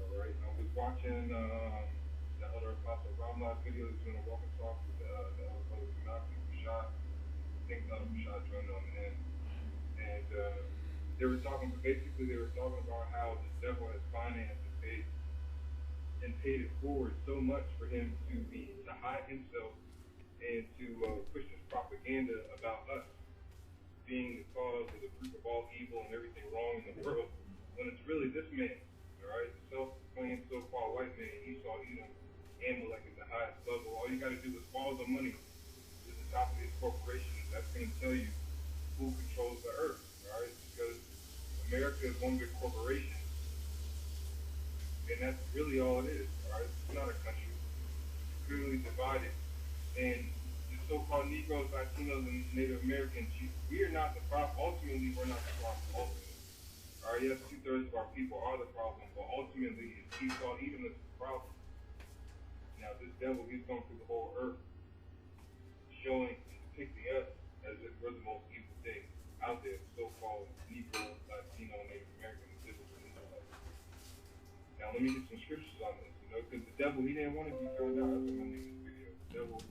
Alright, I was watching the other Apostle Ramlah's video. He's doing a walk and talk with the other brother Malcolm Bashad. I think Bashad joined on the end. And they were talking about how the devil has financed and paid it forward so much for him to hide himself and to push this propaganda about us being the cause of the root of all evil and everything wrong in the world, when it's really this man, all right, the self-proclaimed so-called white man, Esau, Edom, Amalek at the highest level. All you got to do is follow the money to the top of these corporations. That's going to tell you who controls the earth, all right, because America is one big corporation, and that's really all it is, all right? It's not a country. It's clearly divided, and so-called Negroes, Latinos, and Native Americans, we are not the problem. Ultimately, we're not the problem. Ultimately. All right, yes, 2/3 of our people are the problem, but ultimately, it's Esau, Edom is the problem. Now, this devil, he's going through the whole earth, showing and depicting us as if we're the most evil thing out there, so-called Negro, Latino, Native American, biblical Israelites. Now, let me get some scriptures on this, because the devil, he didn't want to be found out. That's what my name is video. The devil,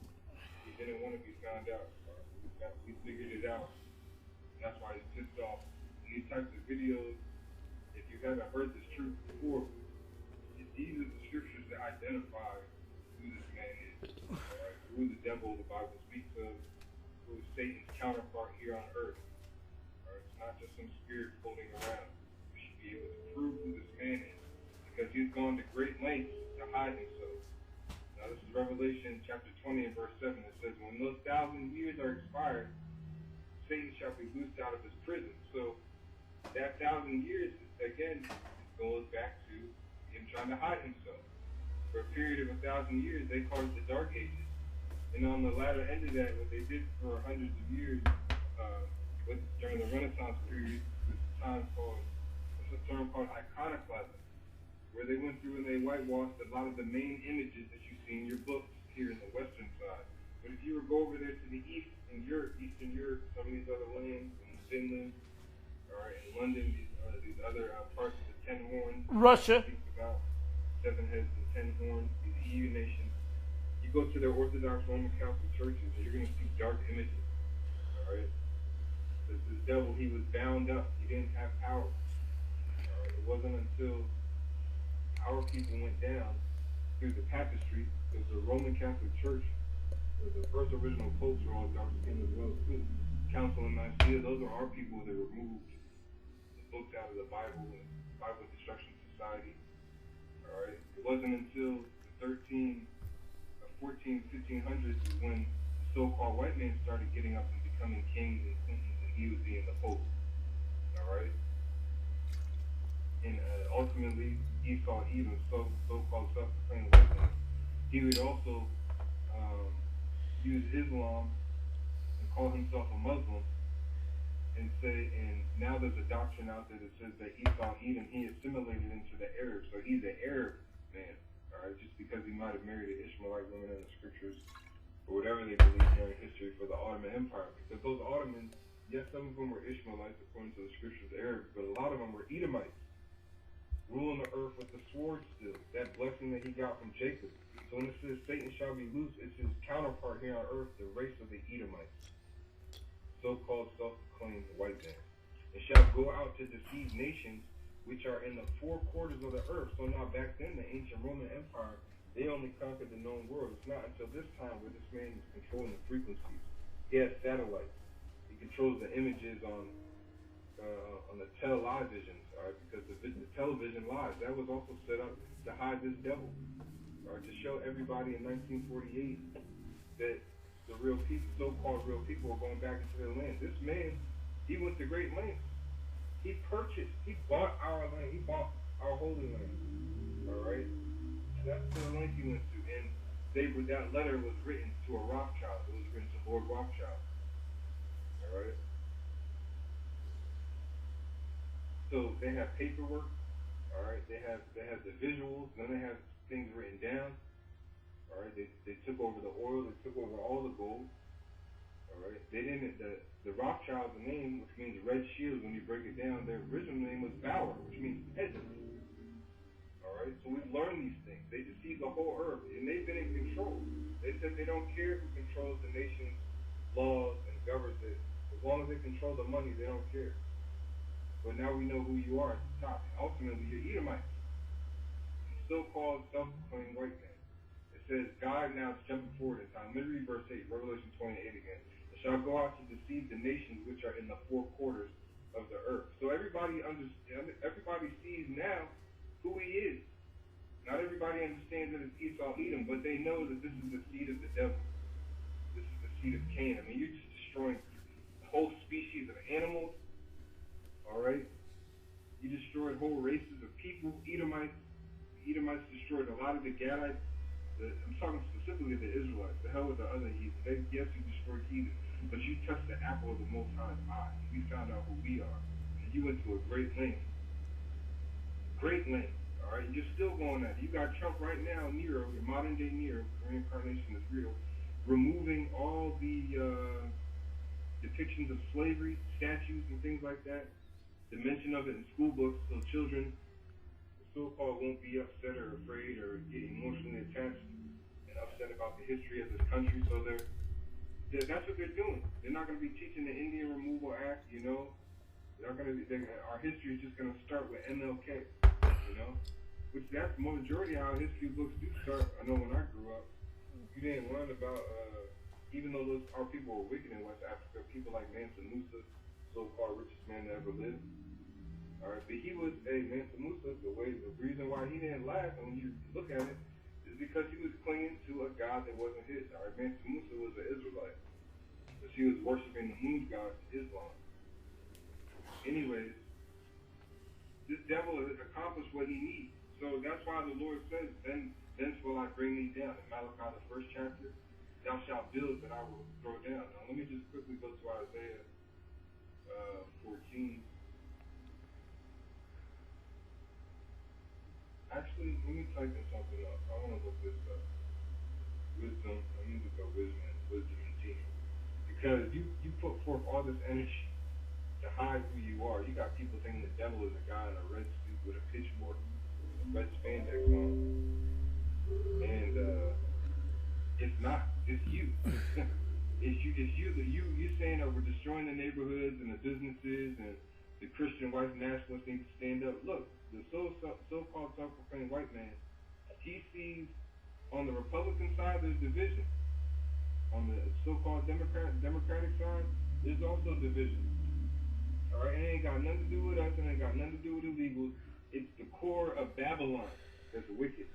didn't want to be found out. We figured it out. That's why he's pissed off. These types of videos, if you haven't heard this truth before, these are the scriptures that identify who this man is. Right? Who the devil the Bible speaks of, who is Satan's counterpart here on earth. Right? It's not just some spirit floating around. We should be able to prove who this man is, because he's gone to great lengths to hide himself. Now, this is Revelation chapter 20 and verse 7. It says, when those 1,000 years are expired, Satan shall be loosed out of his prison. So that 1,000 years, again, goes back to him trying to hide himself. For a period of 1,000 years, they called it the Dark Ages. And on the latter end of that, what they did for hundreds of years, during the Renaissance period, was a term called iconoclasm, where they went through and they whitewashed a lot of the main images that you see in your books here in the western side. But if you were to go over there to the east, in Europe, Eastern Europe, some of these other lands, in Finland, or in London, these other parts of the Ten Horns, Russia, about 7 heads and 10 horns, these EU nations, you go to their Orthodox Roman Catholic churches, and you're going to see dark images, all right? This devil, he was bound up. He didn't have power. It wasn't until our people went down through the papistry, because the Roman Catholic Church, the first original popes were all dark skinned as well too. Council of Nicaea, those are our people that removed the books out of the Bible and Bible Destruction Society. All right. It wasn't until the 1500s when the so-called white man started getting up and becoming kings and queens, and he was being the pope. All right. And ultimately, Esau Edom, so-called self-proclaimed white man, he would also use Islam and call himself a Muslim and say, and now there's a doctrine out there that says that Esau Edom, he assimilated into the Arabs, so he's an Arab man, all right, just because he might have married an Ishmaelite woman in the scriptures, or whatever they believe during history for the Ottoman Empire, because those Ottomans, yes, some of them were Ishmaelites according to the scriptures, Arabs, but a lot of them were Edomites, ruling the earth with the sword still, that blessing that he got from Jacob. So when it says Satan shall be loose, it's his counterpart here on earth, the race of the Edomites, so-called self-proclaimed white man. And shall go out to deceive nations which are in the four quarters of the earth. So now back then, the ancient Roman Empire, they only conquered the known world. It's not until this time where this man is controlling the frequencies. He has satellites. He controls the images on the televisions, all right, because the television lies. That was also set up to hide this devil, or to show everybody in 1948 that the real people, so-called real people, were going back into their land. This man, he went to great lengths. He bought our land. He bought our holy land. All right? That's the length he went to. And that letter was written to a Rothschild. It was written to Lord Rothschild. All right? So they have paperwork. All right? They have the visuals. Then they have things written down. All right, they took over the oil, they took over all the gold. All right, they didn't. The Rothschild's name, which means red shield, when you break it down, their original name was Bauer, which means peasant. All right, so we've learned these things. They deceive the whole earth, and they've been in control. They said they don't care who controls the nation's laws and governs it. As long as they control the money, they don't care. But now we know who you are at the top. Ultimately, you're Edomites, so-called self-proclaimed white man. It says, God now is jumping forward in time. Let me read verse 8, Revelation 28 again. It shall go out to deceive the nations which are in the four quarters of the earth. So everybody sees now who he is. Not everybody understands that it's Esau Edom, but they know that this is the seed of the devil. This is the seed of Cain. I mean, you're just destroying the whole species of animals. All right? You destroyed whole races of people. Edomites destroyed a lot of the Gadites. I'm talking specifically the Israelites. The hell with the other heathen. Yes, you destroyed heathen, but you touched the apple of the Most High's eye. We found out who we are. And you went to a great length. Great length. All right? You're still going at it. You got Trump right now, Nero, your modern day Nero, reincarnation is real, removing all the depictions of slavery, statues, and things like that. The mention of it in school books, so children, so-called, won't be upset or afraid or get emotionally attached and upset about the history of this country. So that's what they're doing. They're not going to be teaching the Indian Removal Act, you know. They're not going to. Our history is just going to start with MLK, you know. Which that's the majority of how history books do start. I know when I grew up, you didn't learn about, even though our people were wicked in West Africa, people like Mansa Musa, so-called richest man that ever lived. All right, but he was Mansa Musa. The reason why he didn't last, and when you look at it, is because he was clinging to a god that wasn't his. All right, Mansa Musa was an Israelite, because he was worshiping the moon god, Islam. Anyways, this devil has accomplished what he needs. So that's why the Lord says, "Thence will I bring thee down." In Malachi, the first chapter, thou shalt build, but I will throw down. Now let me just quickly go to Isaiah 14. Actually, let me type in something else. I want to look this up. Wisdom. Let me look up wisdom and teaching. Because you put forth all this energy to hide who you are. You got people thinking the devil is a guy in a red suit with a pitchfork, a red spandex on. And it's not. It's you. you saying that we're destroying the neighborhoods and the businesses and the Christian white nationalists need to stand up. Look, the so-called self-proclaimed white man, he sees on the Republican side there's division. On the so-called Democratic side, there's also division. All right, it ain't got nothing to do with us. It ain't got nothing to do with illegals. It's the core of Babylon that's wicked.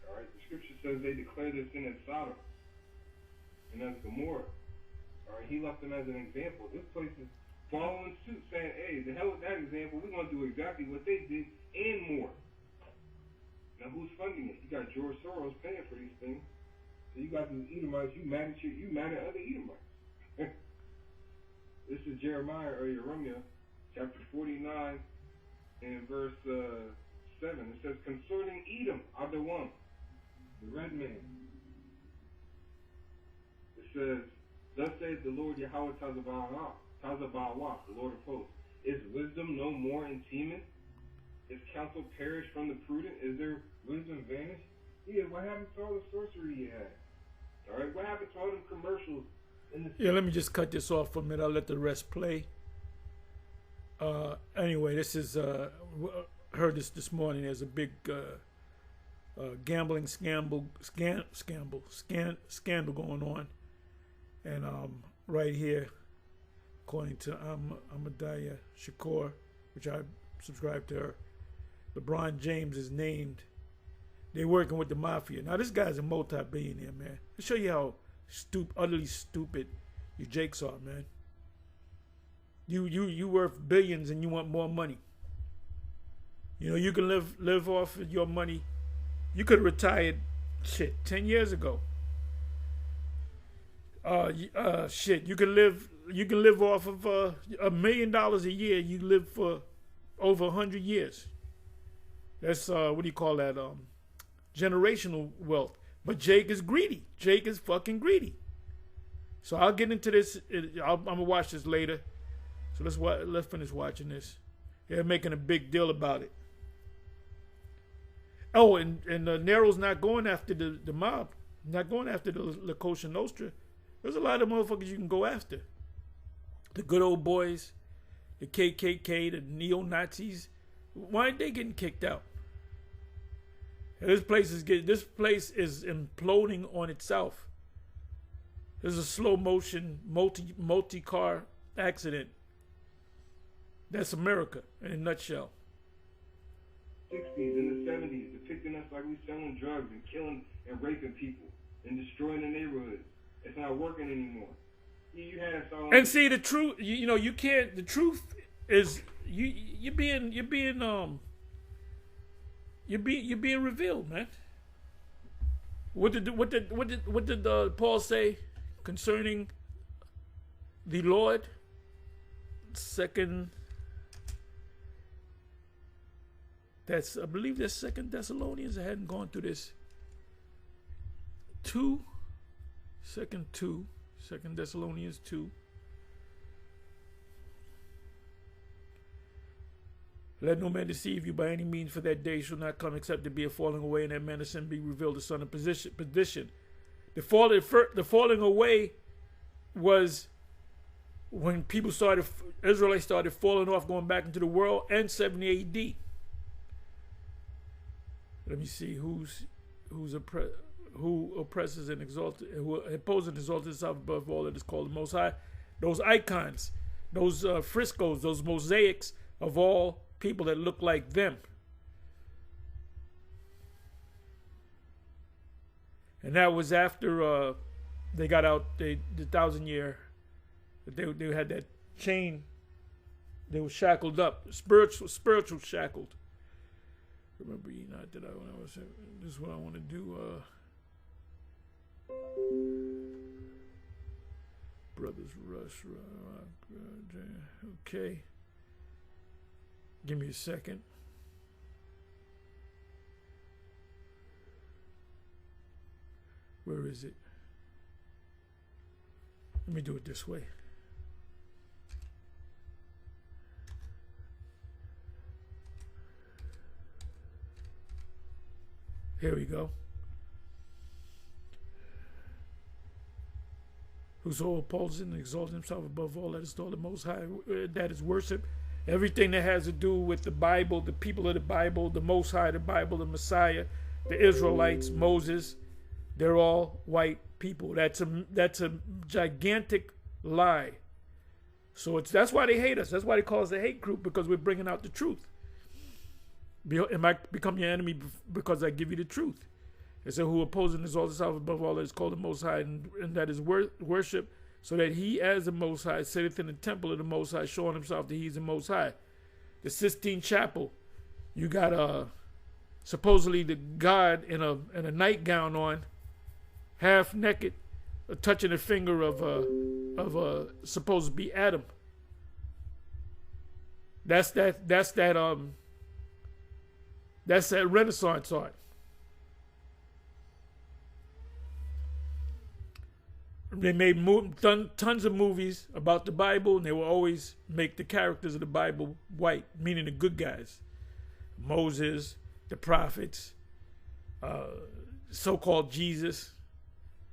All right, the scripture says they declared their sin as Sodom and as Gomorrah. All right, he left them as an example. This place is following suit, saying, "Hey, the hell with that example. We're gonna do exactly what they did and more." Now, who's funding it? You got George Soros paying for these things. So you got these Edomites. You mad at other Edomites. This is Jeremiah or Jeremiah, chapter 49, and verse 7. It says, "Concerning Edom, Adawam, the red man." It says, "Thus saith the Lord Yahweh Tazabawa, the Lord of hosts. Is wisdom no more in Teman? Is counsel perished from the prudent? Is their wisdom vanished? Yeah, what happened to all the sorcery you had? All right, what happened to all them commercials? Yeah, let me just cut this off for a minute. I'll let the rest play. Anyway, this is heard this morning. There's a big gambling scandal going on, and right here, according to Ahmadiyya Shakur, which I subscribe to her, LeBron James is named. They're working with the mafia. Now this guy's a multi-billionaire, man. To show you how utterly stupid your jakes are, man. You worth billions and you want more money. You know, you can live off of your money. You could have retired 10 years ago. You can live off of $1 million a year. You live for over 100 years. That's what do you call that? Generational wealth. But Jake is greedy. Jake is fucking greedy. So I'll get into this. I'm gonna watch this later. So let's finish watching this. They're making a big deal about it. Oh, and Nero's not going after the mob, not going after the La Cosa Nostra. There's a lot of motherfuckers you can go after. The good old boys, the KKK, the neo-Nazis. Why aren't they getting kicked out? This place is imploding on itself. There's a slow motion multi-car accident. That's America in a nutshell. 60s and the 70s, depicting us like we selling drugs and killing and raping people and destroying the neighborhoods. It's not working anymore. You had some. And see the truth. You can't. The truth is you're being revealed, man. What did Paul say concerning the Lord? I believe that's 2 Thessalonians. I hadn't gone through this. 2 Thessalonians 2. Let no man deceive you by any means, for that day shall not come except to be a falling away, and that man of sin be revealed, the son of perdition. The falling away was when Israelites started falling off, going back into the world, and 70 AD. Let me see who oppresses and exalted, who opposes and exalts himself above all that is called the Most High. Those icons, those frescoes, those mosaics of all people that look like them. And that was after they got out the 1,000-year. They had that chain. They were shackled up, spiritual shackled. Remember ye not that when I was this is what I want to do. Brothers Rush. Okay. Give me a second. Where is it? Let me do it this way. Here we go. Whoso opposes and exalts himself above all that is called the Most High, that is worship. Everything that has to do with the Bible, the people of the Bible, the Most High, the Bible, the Messiah, the Israelites, Moses, they're all white people. That's a gigantic lie. So that's why they hate us. That's why they call us a hate group, because we're bringing out the truth. Am I become your enemy because I give you the truth? It said, who opposes and exalts himself above all that is called the Most High, and that is worship, so that he as the Most High sitteth in the temple of the Most High, showing himself that he's the Most High. The Sistine Chapel, you got supposedly the God in a nightgown on, half naked, touching the finger of supposed to be Adam. That's that Renaissance art. They made tons of movies about the Bible, and they will always make the characters of the Bible white, meaning the good guys. Moses, the prophets, so-called Jesus.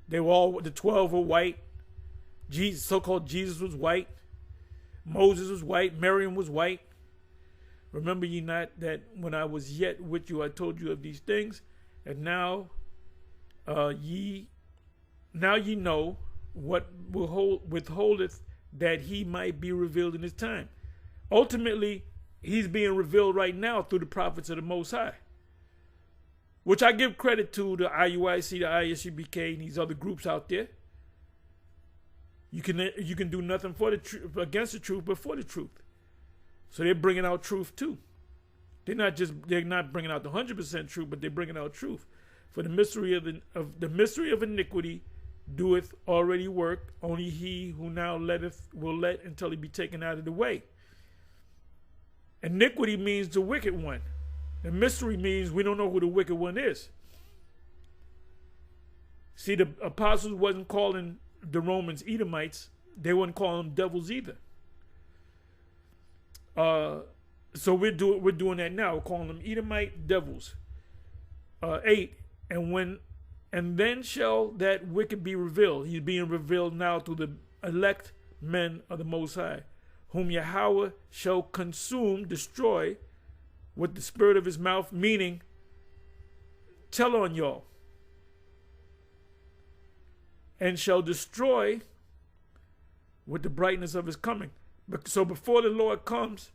They were all, the 12 were white. Jesus, so-called Jesus was white. Moses was white. Miriam was white. Remember ye not that when I was yet with you, I told you of these things, and now ye know what withholdeth that he might be revealed in his time. Ultimately, he's being revealed right now through the prophets of the Most High, which I give credit to the IUIC, the ISUBK, and these other groups out there. You can do nothing for the against the truth, but for the truth. So they're bringing out truth too. They're not bringing out the 100% truth, but they're bringing out truth. For the mystery of iniquity doeth already work. Only he who now letteth will let until he be taken out of the way. Iniquity means the wicked one. The mystery means we don't know who the wicked one is. See, the apostles wasn't calling the Romans Edomites. They weren't calling them devils either. So we're doing that now. We're calling them Edomite devils. 8, and then shall that wicked be revealed. He's being revealed now to the elect men of the Most High, whom Yahweh shall consume, destroy, with the spirit of his mouth, meaning tell on y'all, and shall destroy with the brightness of his coming. So before the Lord comes,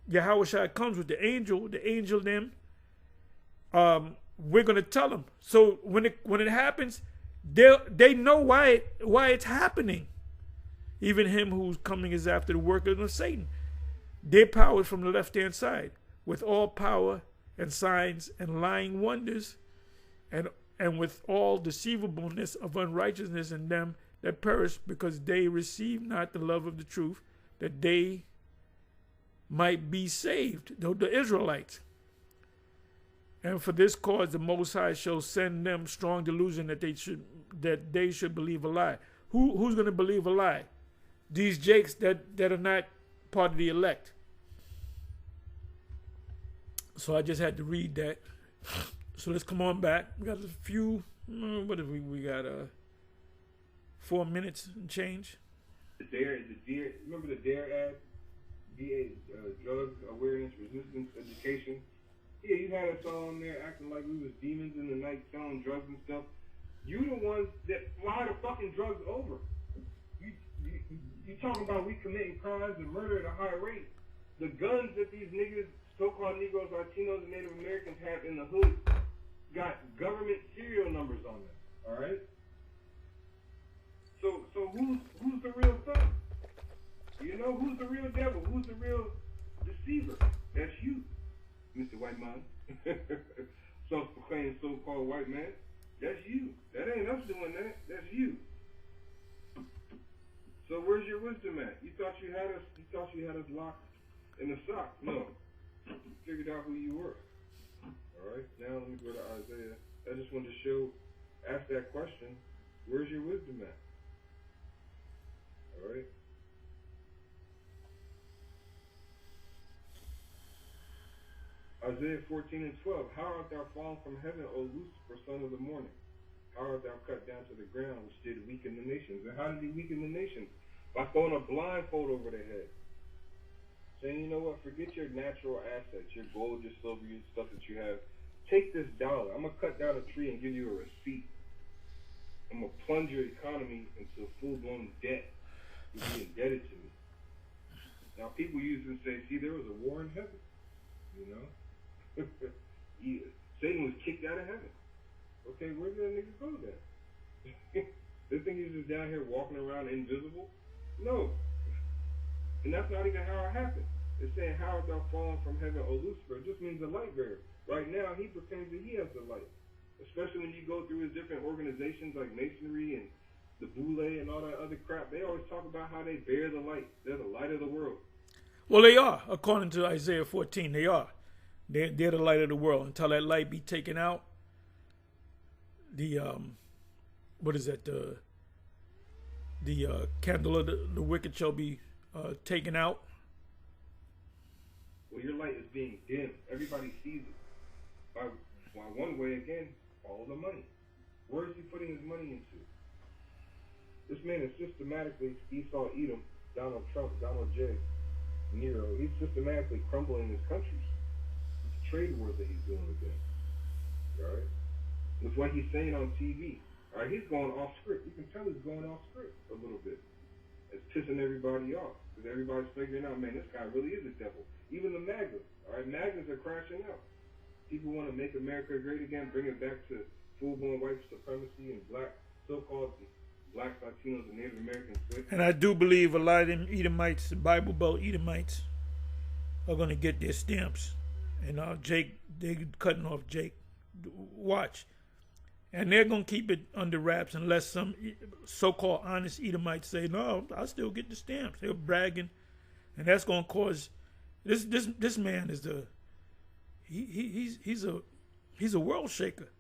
Yahweh comes with the angel them, we're going to tell them. So when it happens, they know why it's happening. Even him who's coming is after the workers of Satan. Their power is from the left-hand side, with all power and signs and lying wonders, and with all deceivableness of unrighteousness in them that perish, because they receive not the love of the truth, that they might be saved, the Israelites. And for this cause the Most High shall send them strong delusion that they should believe a lie. Who's going to believe a lie? These jakes that are not part of the elect. So I just had to read that. So let's come on back. We got a few. What have we got? 4 minutes and change. The DARE. Remember the DARE ad? Drug Awareness Resistance Education. Yeah, you had us all on there acting like we was demons in the night selling drugs and stuff. You the ones that fly the fucking drugs over. You talking about we committing crimes and murder at a high rate. The guns that these niggas, so-called Negroes, Latinos, and Native Americans have in the hood got government serial numbers on them. All right. So who's the real thug? You know, who's the real devil? Who's the real deceiver? That's you, Mr. White Man. Self-proclaimed so-called white man. That's you. That ain't us doing that. That's you. So where's your wisdom at? You thought you had us locked in the sock. No. You figured out who you were. Alright, now let me go to Isaiah. I just wanted to ask that question. Where's your wisdom at? Alright. Isaiah 14:12. How art thou fallen from heaven, O Lucifer, son of the morning? How art thou cut down to the ground, which did weaken the nations? And how did he weaken the nations? By throwing a blindfold over their head. Saying, you know what, forget your natural assets, your gold, your silver, your stuff that you have. Take this dollar. I'm going to cut down a tree and give you a receipt. I'm going to plunge your economy into full-blown debt. You'll be indebted to me. Now, people use it and say, see, there was a war in heaven. You know? Satan was kicked out of heaven. Okay, where did that nigga go then? This thing is just down here walking around invisible? No. And that's not even how it happened. It's saying, how art thou fallen from heaven, O Lucifer? It just means the light bearer. Right now, he pretends that he has the light. Especially when you go through his different organizations like Masonry and the Boule and all that other crap. They always talk about how they bear the light. They're the light of the world. Well, they are, according to Isaiah 14. They are. They're the light of the world. Until that light be taken out, the what is that? The candle of the wicked shall be taken out. Well, your light is being dim. Everybody sees it. By one way, again, all the money. Where is he putting his money into? This man is systematically Esau, Edom, Donald Trump, Donald J, Nero. He's systematically crumbling his countries. It's trade wars that he's doing with them. All right? With what he's saying on TV. All right, he's going off script. You can tell he's going off script a little bit. It's pissing everybody off because everybody's figuring out, man, this guy really is a devil. Even the MAGA. All right, MAGAs are crashing out. People want to make America great again, bring it back to full-blown white supremacy and black, so-called blacks, Latinos, and Native Americans. And I do believe a lot of them Edomites, the Bible Belt Edomites, are going to get their stamps. And Jake, they're cutting off Jake. Watch. And they're going to keep it under wraps unless some so-called honest Edomites say, no, I'll still get the stamps. They're bragging. And that's going to cause... This man is the... He's a world shaker.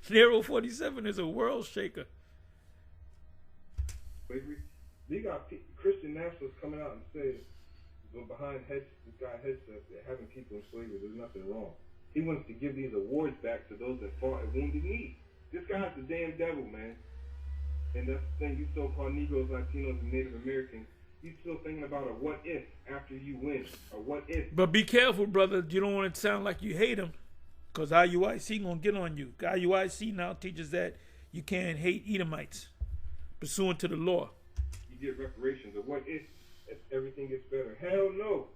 Nero 47 is a world shaker. Slavery. They got Christian nationalists coming out and saying, behind this guy headset, they're having people in slavery. There's nothing wrong. He wants to give these awards back to those that fought at Wounded Knee. This guy's the damn devil, man. And that's the thing. You so-called Negroes, Latinos, and Native Americans. He's still thinking about a what if after you win. A what if. But be careful, brother. You don't want it to sound like you hate him. Because IUIC going to get on you. IUIC now teaches that you can't hate Edomites pursuant to the law. You get reparations. A what if everything gets better. Hell no.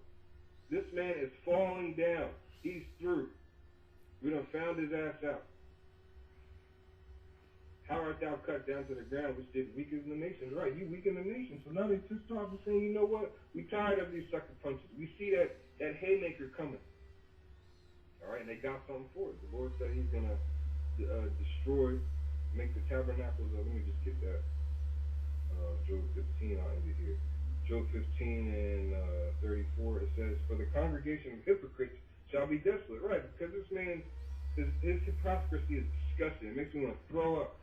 This man is falling down. He's through. We done found his ass out. How art thou cut down to the ground, which did weaken the nation? Right, you weaken the nation. So now they just start saying, you know what? We tired of these sucker punches. We see that haymaker coming. All right, and they got something for it. The Lord said he's going to destroy, make the tabernacles. Let me just get that. Job 15, I'll end it here. Job 15 and 34, it says, for the congregation of hypocrites shall be desolate. Right, because this man, his hypocrisy is disgusting. It makes me want to throw up.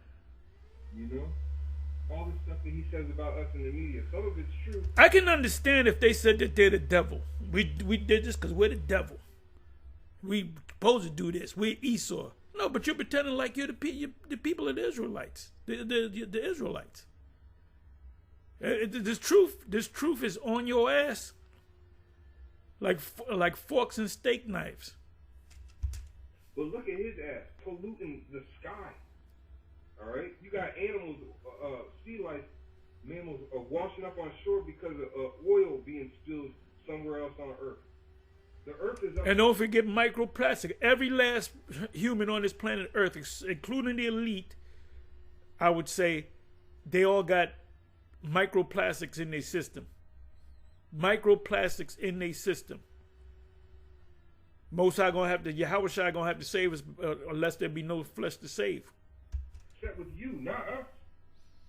You know? All the stuff that he says about us in the media. Some of it's true. I can understand if they said that they're the devil. We did this because we're the devil. We supposed to do this. We're Esau. No, but you're pretending like you're the people of the Israelites. The Israelites. This truth is on your ass. Like forks and steak knives. But look at his ass polluting the sky. All right, you got animals, sea life, mammals washing up on shore because of oil being spilled somewhere else on Earth. The Earth is up. And don't forget microplastic. Every last human on this planet Earth, including the elite, I would say, they all got microplastics in their system. Microplastics in their system. Most are gonna have to. Yahweh Shai gonna have to save us, unless there be no flesh to save. Except with you, not us.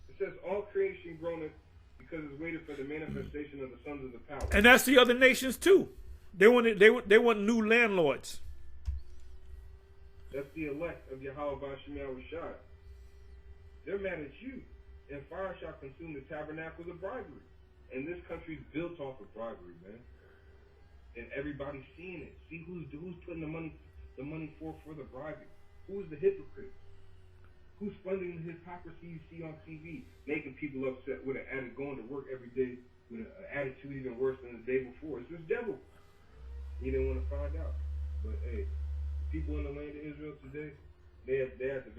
It says all creation groaneth because it's waited for the manifestation of the sons of the power. And that's the other nations too. They want new landlords. That's the elect of Yahweh Bashim Rashad. They're mad at you. And fire shall consume the tabernacles of bribery. And this country's built off of bribery, man. And everybody's seeing it. See who's putting the money forth for the bribing. Who's the hypocrite? Who's funding the hypocrisy you see on TV, making people upset with an attitude, going to work every day with an attitude even worse than the day before? It's this devil. You didn't want to find out. But hey, people in the land of Israel today, they're at the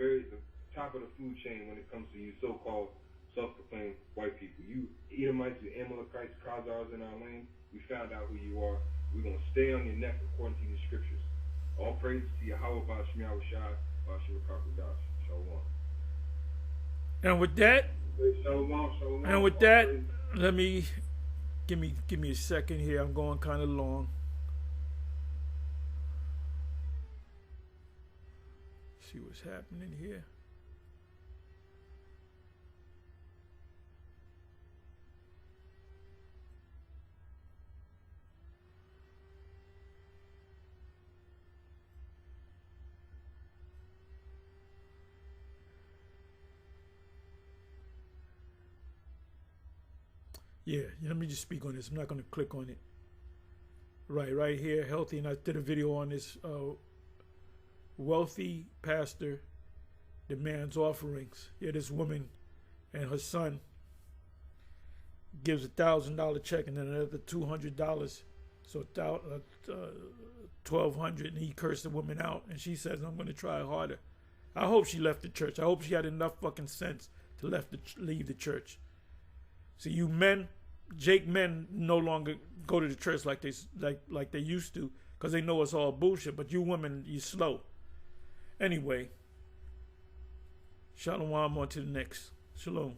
top of the food chain when it comes to you so-called self-proclaimed white people. You Edomites, you Amalekites, Khazars in our land, we found out who you are. We're going to stay on your neck according to the scriptures. All praise to Yahweh, Ba'ashem Yahushua, Ba'ashem Rakakadash. Shalom. And with that, Shalom. and with that, let me give me a second here. I'm going kind of long. See what's happening here. Yeah, let me just speak on this. I'm not going to click on it. Right here, healthy. And I did a video on this. Wealthy pastor demands offerings. Yeah, this woman and her son gives $1,000 check and then another $200. So $1,200, and he cursed the woman out. And she says, "I'm going to try harder." I hope she left the church. I hope she had enough fucking sense to leave the church. So you men, Jake men, no longer go to the church like they used to because they know it's all bullshit. But you women, you slow. Anyway, shalom on to the next. Shalom.